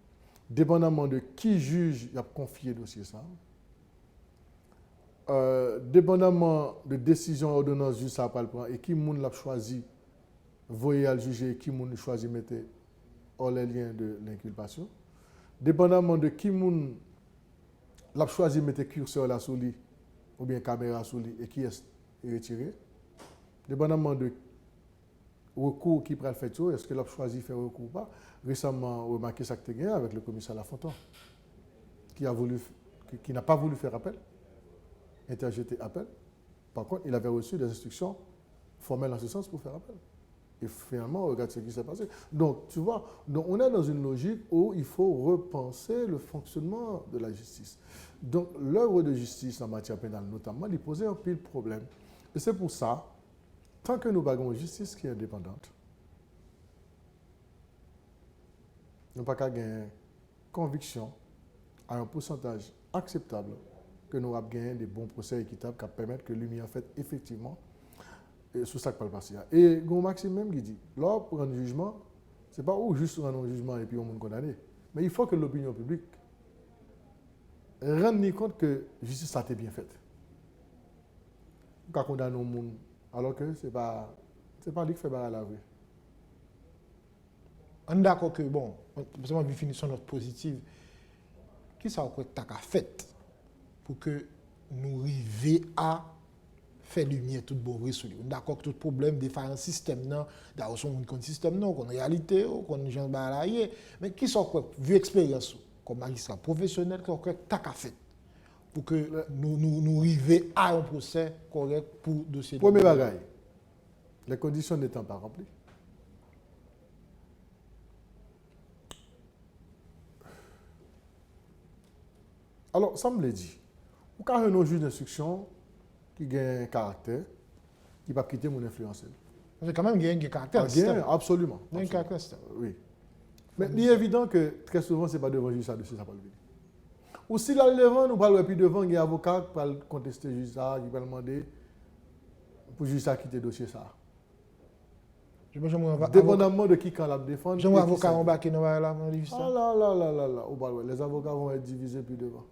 dépendamment de qui juge, il a confié le dossier ça, dépendamment de décision ordonnance juge ça pas le prend et qui moun l'a choisi voyer à le juger et qui moun choisi mettre hors les liens de l'inculpation, dépendamment de qui moun l'a choisi mettre curseur là sous lui ou bien caméra sous lui et qui est retiré, dépendamment de recours qui prend le fait, est-ce que l'a choisi faire recours ou pas. Récemment, on a remarqué ça que tu as avec le commissaire Lafontaine qui n'a pas voulu faire appel, interjeter appel. Par contre, il avait reçu des instructions formelles en ce sens pour faire appel. Et finalement, on regarde ce qui s'est passé. Donc, tu vois, on est dans une logique où il faut repenser le fonctionnement de la justice. Donc, l'œuvre de justice en matière pénale, notamment, il posait un pile problème. Et c'est pour ça, tant que nous avons une justice qui est indépendante, nous n'avons pas qu'à gagner conviction à un pourcentage acceptable que nous avons gagné des bons procès équitables qui permettent que l'humain fait effectivement sous ça que passer. Et Gon Maxime même qui dit, là pour un jugement, ce n'est pas où juste rendre un jugement et puis on est condamné. Mais il faut que l'opinion publique rende compte que la justice a été bien faite. Quand on condamne un monde, alors que ce n'est pas lui qui fait barre à la rue. On est d'accord que, bon, on va finir sur notre positive. Qui ça que tu as fait pour que nous arrivions à faire lumière tout bon résolu? On est d'accord que tout problème des un système, d'ailleurs, on a système, qu'on réalité, qu'on gens balayer. Mais qui sont quoi, vu expérience comme magistrat professionnel, que tu as fait pour que nous arrivions à un procès correct pour dossier. Premier bagaille, les conditions n'étant pas remplies. Alors, ça me l'a dit. Ou quand un juge d'instruction qui a un caractère, qui ne va pas quitter mon influence. C'est quand même un caractère. Absolument. Un caractère. Oui. Mais il est évident que très souvent, ce n'est pas devant le juge ça, ça pas le venir. Ou si là, devant, nous parlons plus devant, il y a un avocat qui va contester le juge ça, qui va demander pour le juge ça quitter le dossier ça. Dépendamment de qui quand la défend. J'ai un avocat embarqué dans la justice. Ah là, les avocats vont être divisés plus devant.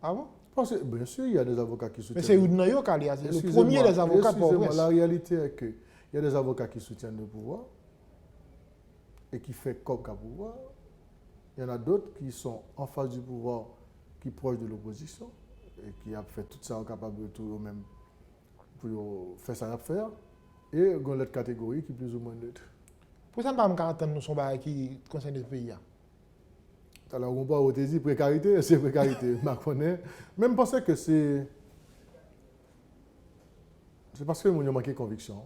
Ah bon? Parce que, bien sûr, il y a des avocats qui soutiennent. Mais c'est Oudnayo qui a le premier des avocats pour la réalité est qu'il y a des avocats qui soutiennent le pouvoir et qui font comme qu'à pouvoir. Il y en a d'autres qui sont en face du pouvoir, qui sont proches de l'opposition et qui ont fait tout ça capable de tout eux-mêmes pour faire ça à faire. Et il y a une autre catégorie qui est plus ou moins neutre. Pourquoi ça ne pas attendre nous son bail qui concerne le pays? Alors, on peut dire précarité, c'est précarité. Je connais. Même penser que c'est parce que nous avons manqué de conviction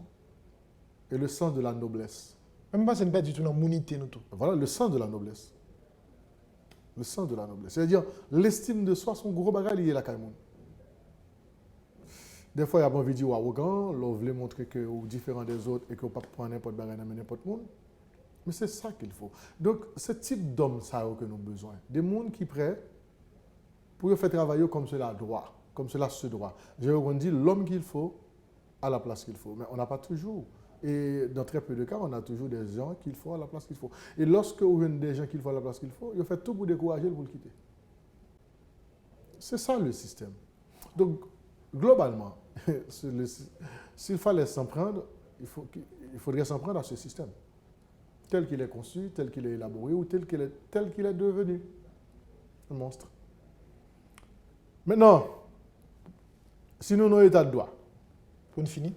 et le sens de la noblesse. Même pas, ce n'est pas du tout dans l'unité, nous tout. Voilà le sens de la noblesse. Le sens de la noblesse. C'est-à-dire, l'estime de soi, son gros bagage lié à la Caïmoun. Des fois, il y a envie de dire arrogant, l'on veut montrer que vous êtes différent des autres et que vous ne pouvez pas prendre n'importe bagage dans n'importe monde. Mais c'est ça qu'il faut. Donc, ce type d'homme, ça que nous avons besoin. Des gens qui sont prêts pour faire travailler comme cela doit, comme cela se doit. On dit l'homme qu'il faut à la place qu'il faut. Mais on n'a pas toujours. Et dans très peu de cas, on a toujours des gens qu'il faut à la place qu'il faut. Et lorsque vous avez des gens qu'il faut à la place qu'il faut, ils font tout pour décourager pour le quitter. C'est ça le système. Donc, globalement, s'il fallait s'en prendre, il faudrait s'en prendre à ce système. Tel qu'il est conçu, tel qu'il est élaboré ou tel qu'il est devenu. Un monstre. Maintenant, si nous avons état de droit, Pour finir.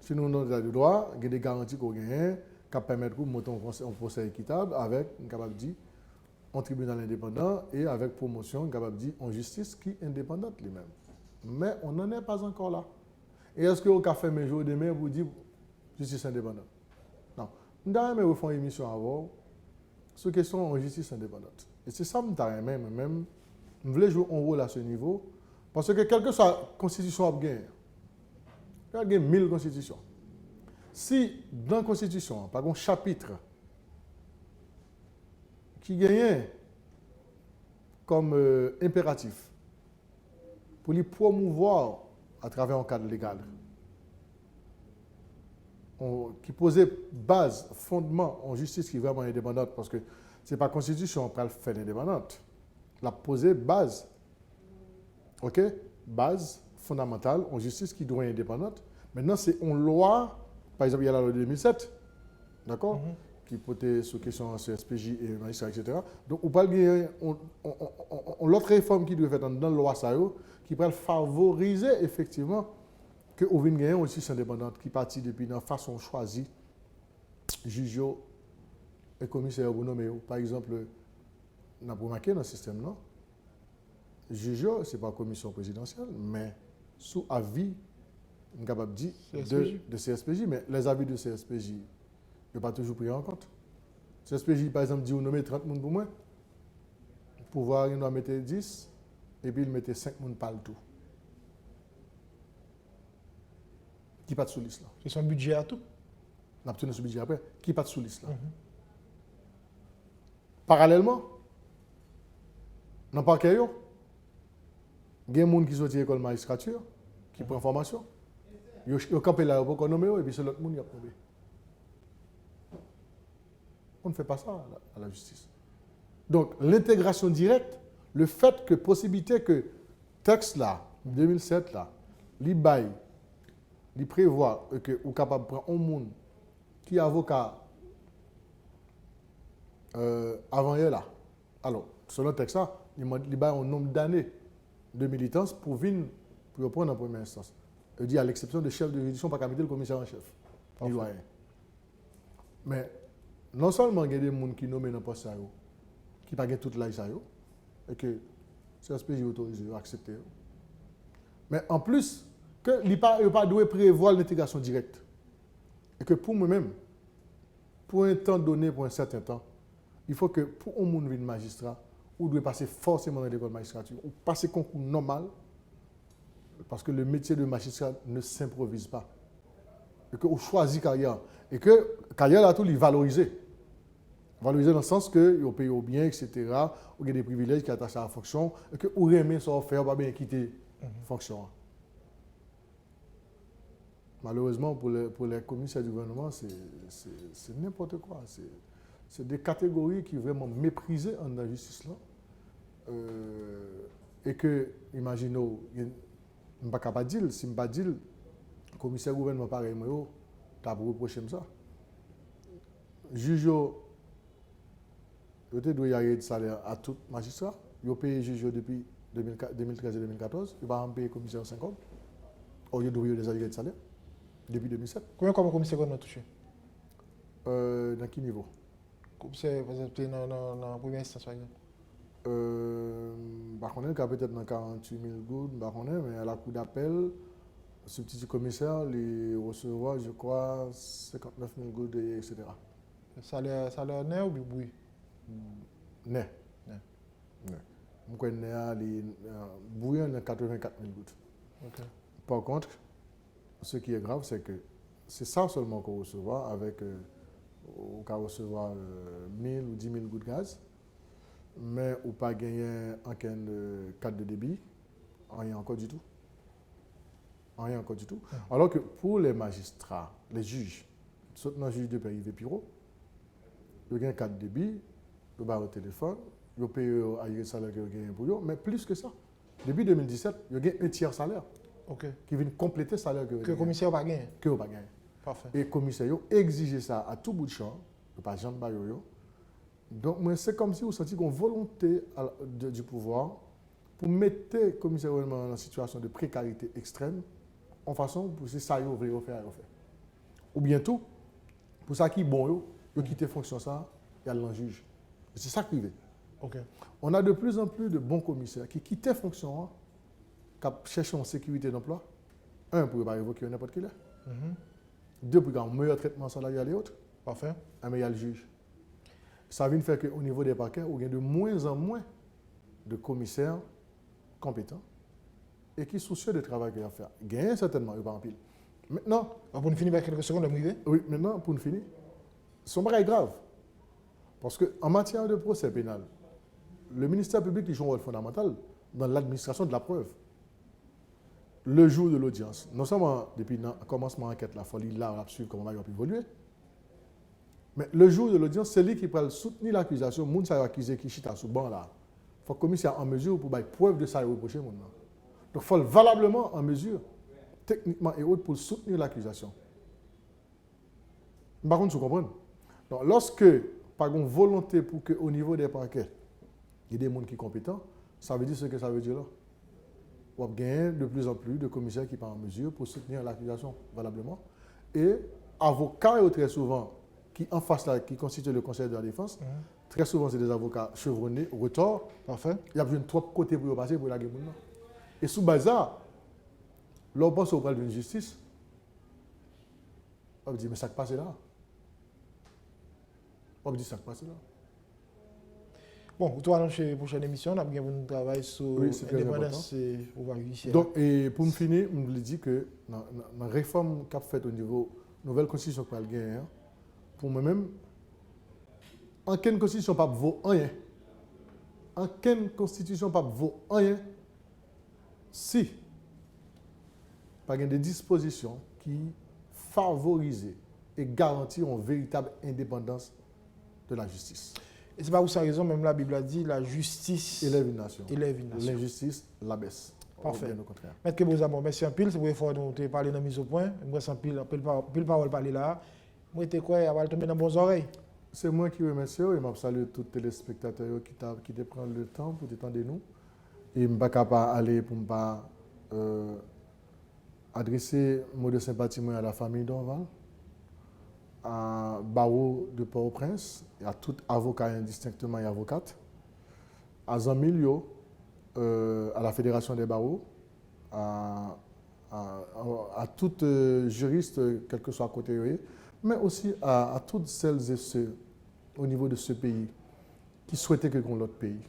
si nous avons état de droit, il y a des garanties qu'on gagne qui permettent de monter un procès équitable avec, un tribunal indépendant et avec promotion, en justice qui est indépendante lui-même. Mais on n'en est pas encore là. Et est-ce que vous avez fait mes jours demain pour dire justice indépendante? Non. Nous avons fait une émission avant sur la question de justice indépendante. Et c'est ça que même. Je voulais jouer un rôle à ce niveau. Parce que quelle que soit la constitution à gagner, il y a 1000 constitutions. Si dans la constitution, par exemple, un chapitre qui gagne comme impératif pour les promouvoir à travers un cadre légal, qui posait base, fondement en justice qui est vraiment indépendante, parce que ce n'est pas la constitution qui le fait indépendante. La poser base, ok, base fondamentale en justice qui doit être indépendante. Maintenant, c'est une loi, par exemple, il y a la loi de 2007, d'accord, qui portait sur question CSPJ et magistrat, etc. Donc, on parle de l'autre réforme qui doit être dans la loi qui peut favoriser effectivement que on vienne gagner une justice indépendante qui partit depuis la façon choisie, juge et commissaire pour nommer. Par exemple, on a remarqué dans le système, non? Juge, ce n'est pas la commission présidentielle, mais sous avis, on est capable de dire, de CSPJ, mais les avis de CSPJ, ne sont pas toujours pris en compte. CSPJ, par exemple, dit on nomme 30 personnes pour moi. Le pouvoir, il doit mettre 10, et puis il mettait 5 personnes par le tout. Qui pas sous liste là? C'est son budget à tout. On a obtenu ce budget après. Qui pas sous liste là? Parallèlement, dans le parquet, il y a des gens qui sortent de l'école de magistrature, qui prennent formation. Ils ont campé là pour qu'on nomme et puis c'est l'autre monde qui a tombé. On ne fait pas ça à la justice. Donc, l'intégration directe, le fait que possibilité que texte là, 2007 là, l'IBAI, il prévoit que vous êtes capable de prendre un monde qui est avocat avant hier là. Alors, selon le texte là, il y a un nombre d'années de militance pour venir pour prendre en première instance. Il dit à l'exception de chef de juridiction, pas qu'à mettre le commissaire en chef. Mais non seulement il y a des gens qui nomment dans le poste qui n'ont pas toute l'âge et que CSPJ autorise à accepter. Mais en plus, que il ne pas doit prévoir l'intégration directe. Et que pour moi-même, pour un temps donné, pour un certain temps, il faut que pour un monde vienne magistrat, on doit passer forcément dans l'école de magistrature, ou passer concours normal, parce que le métier de magistrat ne s'improvise pas. Et qu'on choisit carrière. Et que carrière là, tout, il valoriser. Valoriser dans le sens que vous payez au bien, etc. Vous avez des privilèges qui attachent à la fonction, et que vous aimez ça faire, pas bien quitter la fonction. Malheureusement, pour les commissaires du gouvernement, c'est n'importe quoi. C'est des catégories qui sont vraiment méprisées en la justice là. Et que, imaginez, je ne suis pas capable de dire, si je ne pas dire, le commissaire du gouvernement pareil, tu as reproché ça. Juge, il doit y avoir de salaire à tout magistrat. Il a payé juge depuis 2013 et 2014. Il va en payer commissaire 50. Au lieu d'ouvrir des arriérés de salaire, depuis 2007. Combien comme commissaire on a touché? Dans quel niveau? Commissaire, par exemple, dans la première instance, par exemple. Par contre, peut-être dans 48 000 gouttes, mais à la cour d'appel, ce petit commissaire, il recevra, je crois, 59 000 gouttes, etc. Salaire net ou oui? Net. Je connais les bouillons de 84 000 gouttes. Okay. Par contre, ce qui est grave, c'est que c'est ça seulement qu'on recevra avec, on peut recevoir 1000 ou 10 000 gouttes de gaz, mais on pas gagner aucun cadre de débit, rien encore du tout. Rien encore du tout. Alors que pour les magistrats, les juges, surtout les juges de Périvé Piro, ils ont un cadre de débit, ils ont au téléphone, ils payent le salaire qu'ils ont gagné pour eux, mais plus que ça. Depuis 2017, ils ont un tiers salaire qui vient compléter le salaire que le commissaire n'a pas gagné. Que n'a pas gagné. Parfait. Et le commissaire exige ça à tout bout de champ, pas Jean Bayo. Donc, c'est comme si vous sentiez une volonté du pouvoir pour mettre le commissaire dans une situation de précarité extrême, en façon pour que ça y est, faire. Ou bientôt, pour ça qui est bon, il quitter fonction ça, il y a le juge. C'est ça qui est. Okay. On a de plus en plus de bons commissaires qui quittent fonction, qui cherchent une sécurité d'emploi. Un, pour ne pas évoquer n'importe qui là. Deux, pour avoir un meilleur traitement salarial et autres. Parfait. Un meilleur juge. Ça vient faire qu'au niveau des parquets, on a de moins en moins de commissaires compétents et qui sont soucieux du travail qu'ils ont à faire. Gagnent certainement, ils pas en pile. Maintenant. Pour nous finir avec quelques secondes, de m'arriver. Oui, maintenant, pour nous finir, c'est un bagage grave. Parce qu'en matière de procès pénal, le ministère public joue un rôle fondamental dans l'administration de la preuve. Le jour de l'audience, non seulement depuis le commencement de l'enquête, il faut là, suivre comment il va évoluer, mais le jour de l'audience, c'est lui qui peut soutenir l'accusation. Moun sa accusé qui chita sous banc là. Il faut que le commissaire en mesure pour faire preuve de ça et reprocher moun. Donc il faut valablement en mesure, techniquement et autres, pour soutenir l'accusation. Par contre, vous comprenez? Donc lorsque, par une volonté pour qu'au niveau des parquets, il y ait des gens qui sont compétents, ça veut dire ce que ça veut dire là. On va gagner de plus en plus de commissaires qui sont en mesure pour soutenir l'accusation valablement. Et avocats, très souvent, qui en face là, qui constituent le conseil de la défense, très souvent c'est des avocats chevronnés, retors. Parfait. Il y a besoin de trois côtés pour passer pour la guerre. Et sous base ça, l'on pense au problème d'une justice. On dit mais ça qui passe là. On dit ça qui passe là. Bon, vous allons chez la prochaine émission, on a bien un travail sur l'indépendance et pouvoir judiciaire. Donc, et pour me finir, je me dis que dans la réforme qu'a faite au niveau nouvelle constitution pour le gagner, pour moi-même, aucune constitution ne vaut rien. Aucune constitution ne vaut rien si pas des dispositions qui favorisent et garantissent une véritable indépendance de la justice. Et c'est pas pour ça raison, même la Bible a dit, la justice élève une nation. L'injustice l'abaisse. Parfait. Bien au contraire. Maître Kebozamo, merci un pile, c'est pour l'effort dont tu parlé dans la mise au point. Moi, sans pile parole parler là. Moi, tu quoi, elle va tomber dans bonnes oreilles. C'est moi qui remercie et je salue tous les téléspectateurs qui te prennent le temps pour t'étendre nous. Et je ne suis pas capable d'aller pour ne pas adresser un mot de sympathie à la famille d'Orval, à Barreau de Port-au-Prince, et à tout avocat indistinctement et avocate, à Zamilio, à la Fédération des barreaux, à tout juriste, quel que soit côté, mais aussi à toutes celles et ceux au niveau de ce pays qui souhaitaient que nous l'autre pays.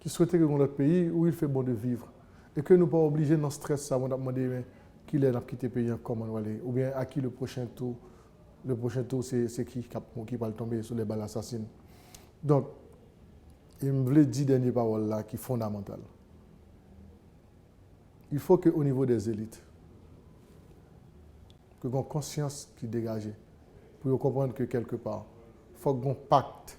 Qui souhaitaient que nous l'autre pays où il fait bon de vivre. Et que nous ne pas obligés dans le stress, ça, on a demandé qui est dans quitter le pays, comment on va aller, ou bien à qui le prochain tour. Le prochain tour, c'est qui va tomber sur les balles assassines. Donc, il me voulait dire dernière parole là qui est fondamentale. Il faut qu'au niveau des élites, que nous ayons conscience qui est dégagée, pour comprendre que quelque part, il faut qu'on pacte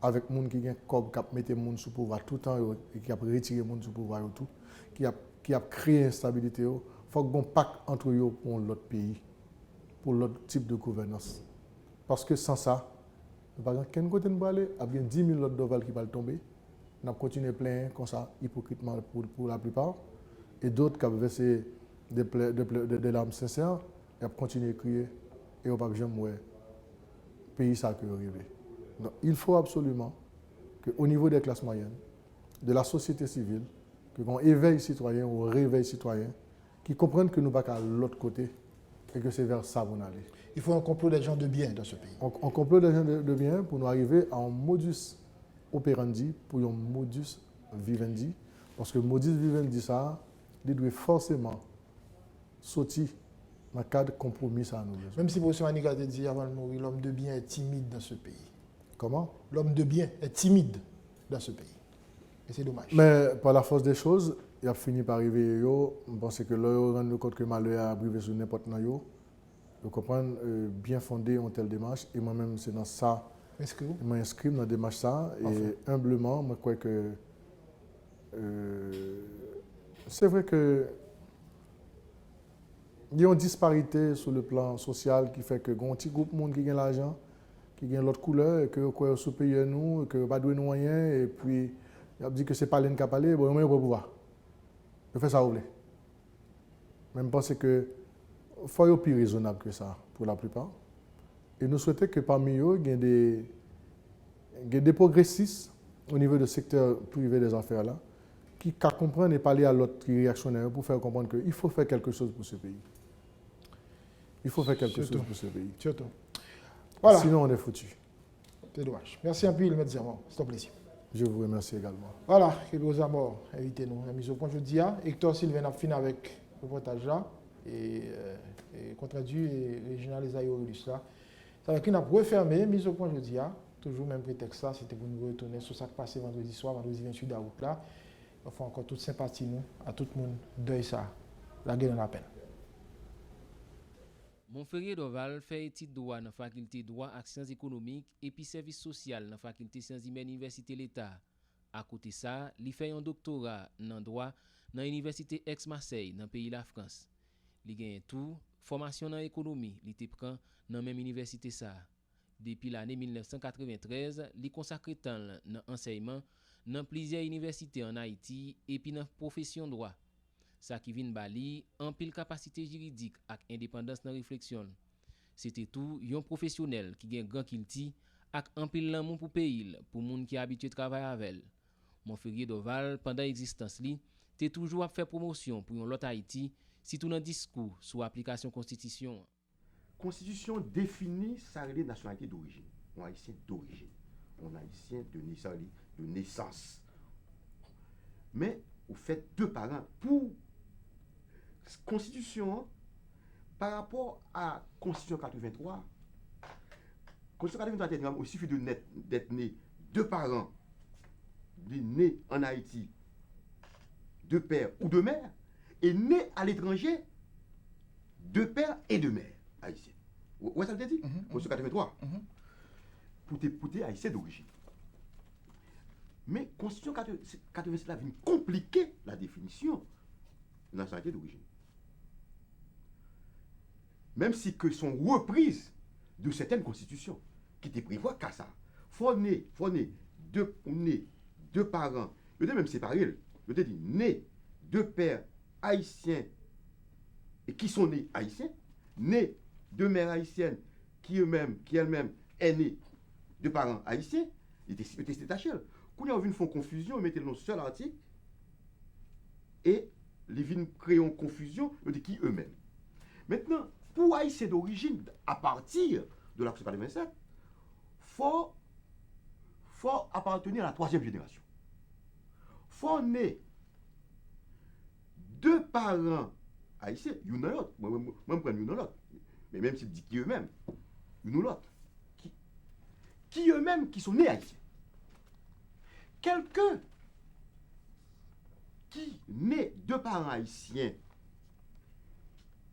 avec les gens qui ont mis les gens sous pouvoir tout le temps et qui ont retiré les gens sous pouvoir tout, qui a créé l'instabilité. Il faut qu'on pacte entre eux pour l'autre pays, pour l'autre type de gouvernance. Parce que sans ça, nous n'avons pas qu'un côté de aller, il y a bien 10 000 autres dovals qui vont tomber. Nous continuons plein comme ça, hypocritement pour la plupart. Et d'autres qui ont versé des larmes sincères, et a continué à crier, et on ne va pas jamais le pays ça que arrivé. Donc, il faut absolument qu'au niveau des classes moyennes, de la société civile, que qu'on éveille citoyen ou réveil citoyen, qui comprennent que nous ne sommes pas à l'autre côté et que c'est vers ça qu'on aller. Il faut un complot des gens de bien dans ce pays. On complot des gens de bien pour nous arriver à un modus operandi, pour un modus vivendi, parce que le modus vivendi, ça, il doit forcément sortir dans le cadre de compromis. Ça, nous. Même si M. Manika a dit avant de mourir, l'homme de bien est timide dans ce pays. Comment? L'homme de bien est timide dans ce pays. Et c'est dommage. Mais par la force des choses, il a fini par arriver. Je pense que là, on rend compte que malheur a brivé sur n'importe qui. Vous comprenez, bien fondé en telle démarche. Et moi-même, c'est dans ça. Je m'inscris dans la démarche ça. Et humblement, je crois que c'est vrai que il y a une disparité sur le plan social qui fait que un petit groupe de monde qui gagne l'argent, qui gagne l'autre couleur, et que quoi sous-payer nous, que pas de moyens, et puis il a dit que c'est pas l'un qui a parlé, bon, il pas pouvoir. Je fais ça oublier. Même pense que faut être plus raisonnable que ça pour la plupart. Et nous souhaitons que parmi eux, il y ait des progressistes au niveau du secteur privé des affaires là, qui comprennent et parler à l'autre réactionnaire pour faire comprendre qu'il faut faire quelque chose pour ce pays. Il faut faire quelque chose pour ce pays. Surtout. Voilà. Sinon, on est foutu. C'est dommage. Merci un peu, M. Diamant. C'est un plaisir. Je vous remercie également. Voilà, Kégo Zamor, invitez-nous. La mise au point jeudi. Hector Sylvain a fini avec le reportage là. Et contre-dû et régional les aérolis là. Ça veut dire qu'on a refermé, mise au point jeudi. Toujours même prétexte ça, c'était pour nous retourner sur ce qui passé vendredi soir, vendredi 28 août là. Il faut encore toute sympathie nous, à tout le monde, deuil ça. La guerre dans la peine. Montferrier Doval fait études droit dans la faculté droit et sciences économiques et puis service social dans la faculté sciences humaines université l'État. À côté ça, il fait un doctorat dans droit dans l'université Aix-Marseille dans le pays de la France. Il gagne tout formation dans l'économie, il te prend dans même université ça. Depuis l'année 1993, il consacre temps dans l'enseignement dans plusieurs universités en Haïti et puis dans la profession droit. Ça qui vient bali en pile capacité juridique et indépendance dans réflexion. C'était tout un professionnel qui gagne grand kilti ak en pile l'amour pour pays pour monde qui habitué travailler avec. Montferrier Doval pendant existence li, t'es toujours à faire promotion pour l'autre Haïti, surtout dans discours sur application constitution. Constitution définit sa nationalité d'origine. On haïtien d'origine. On haïtien de naissance. Mais vous faites deux parents pour Constitution par rapport à Constitution 83. Constitution 83 il suffit d'être né deux parents nés en Haïti, de père ou de mère, et né à l'étranger, de père et de mère haïtiens. Où ça veut dire? Constitution 83. Pour tes haïtiens d'origine. Mais Constitution 87 vient compliquer la définition de nationalité d'origine. Même si que sont reprises de certaines constitutions qui te prévoient qu'à ça. Faut né deux parents, je dis même séparés, je te dis né deux pères haïtiens et qui sont nés haïtiens, nés deux mères haïtiennes qui elles-mêmes est née de parents haïtiens, ils étaient détachés. Quand ils ont vu font confusion, ils mettaient dans un seul article et les vignes créent une confusion, ils disent qui eux-mêmes. Maintenant, pour haïtiens d'origine, à partir de la Constitution 87, faut appartenir à la troisième génération. Faut né deux parents haïtiens, une ou l'autre. Moi, je prends une ou l'autre. Mais même si je dis qui eux-mêmes, une ou l'autre. Qui eux-mêmes qui sont nés haïtiens. Quelqu'un qui naît de parents haïtiens,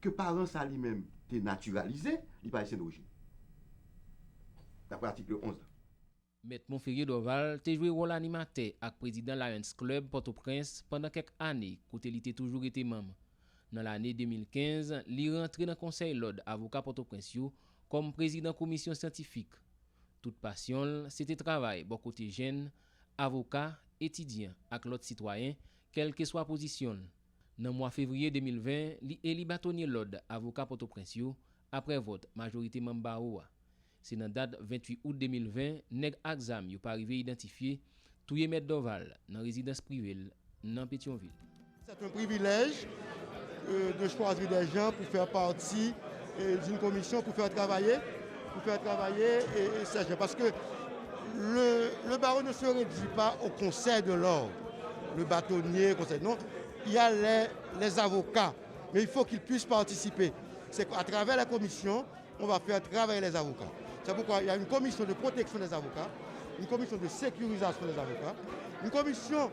que parents ça lui-même est naturalisé, il n'est pas haïtien d'origine. D'après l'article 11. Maître Montferrier Doval te joué rôle animateur avec président Lions Club Port-au-Prince pendant quelques années, côté il était toujours été membre. Dans l'année 2015, il rentré dans le conseil l'ordre avocat Port-au-Prince comme président commission scientifique. Toute passion, c'était travail bon côté jeune, avocat, étudiant avec l'autre citoyen, quelle que soit position. Dans le mois de février 2020, li éli bâtonnier l'ordre avocat Port-au-Prince yo, après vote majorité membre barreau. C'est dans date 28 août 2020, nèg exam yo pas arrivé identifié touye Maître Doval dans résidence privée dans Pétionville. C'est un privilège de choisir des gens pour faire partie d'une commission pour faire travailler ces gens. Parce que le barreau ne se réduit pas au conseil de l'ordre, le bâtonnier, conseil. Non, il y a les avocats, mais il faut qu'ils puissent participer. C'est qu'à travers la commission, on va faire travailler les avocats. C'est pourquoi il y a une commission de protection des avocats, une commission de sécurisation des avocats, une commission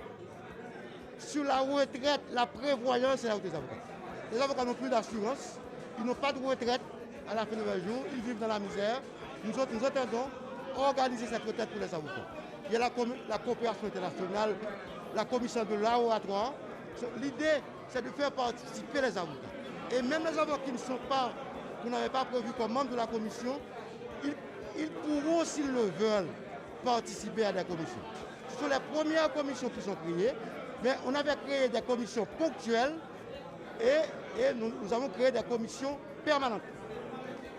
sur la retraite, la prévoyance et la retraite des avocats. Les avocats n'ont plus d'assurance, ils n'ont pas de retraite à la fin de leur jour, ils vivent dans la misère. Nous entendons organiser cette retraite pour les avocats. Il y a la coopération internationale, la commission de l'oratoire. L'idée, c'est de faire participer les avocats. Et même les avocats qui qu'on n'avait pas prévu comme membres de la commission, ils pourront, s'ils le veulent, participer à des commissions. Ce sont les premières commissions qui sont créées, mais on avait créé des commissions ponctuelles et nous avons créé des commissions permanentes.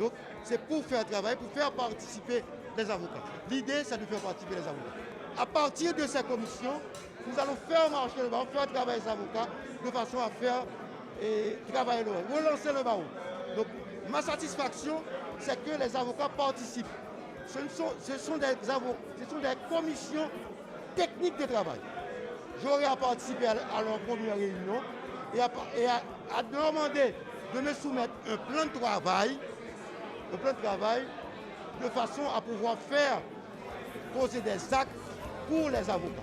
Donc, c'est pour faire travailler, pour faire participer les avocats. L'idée, c'est de faire participer les avocats. À partir de ces commissions, nous allons faire marcher le barreau, faire travailler les avocats de façon à faire travailler le barreau, relancer le barreau. Donc, ma satisfaction, c'est que les avocats participent. Ce sont des commissions techniques de travail. J'aurai à participer à leur première réunion et à demander de me soumettre un plan de travail de façon à pouvoir poser des actes pour les avocats.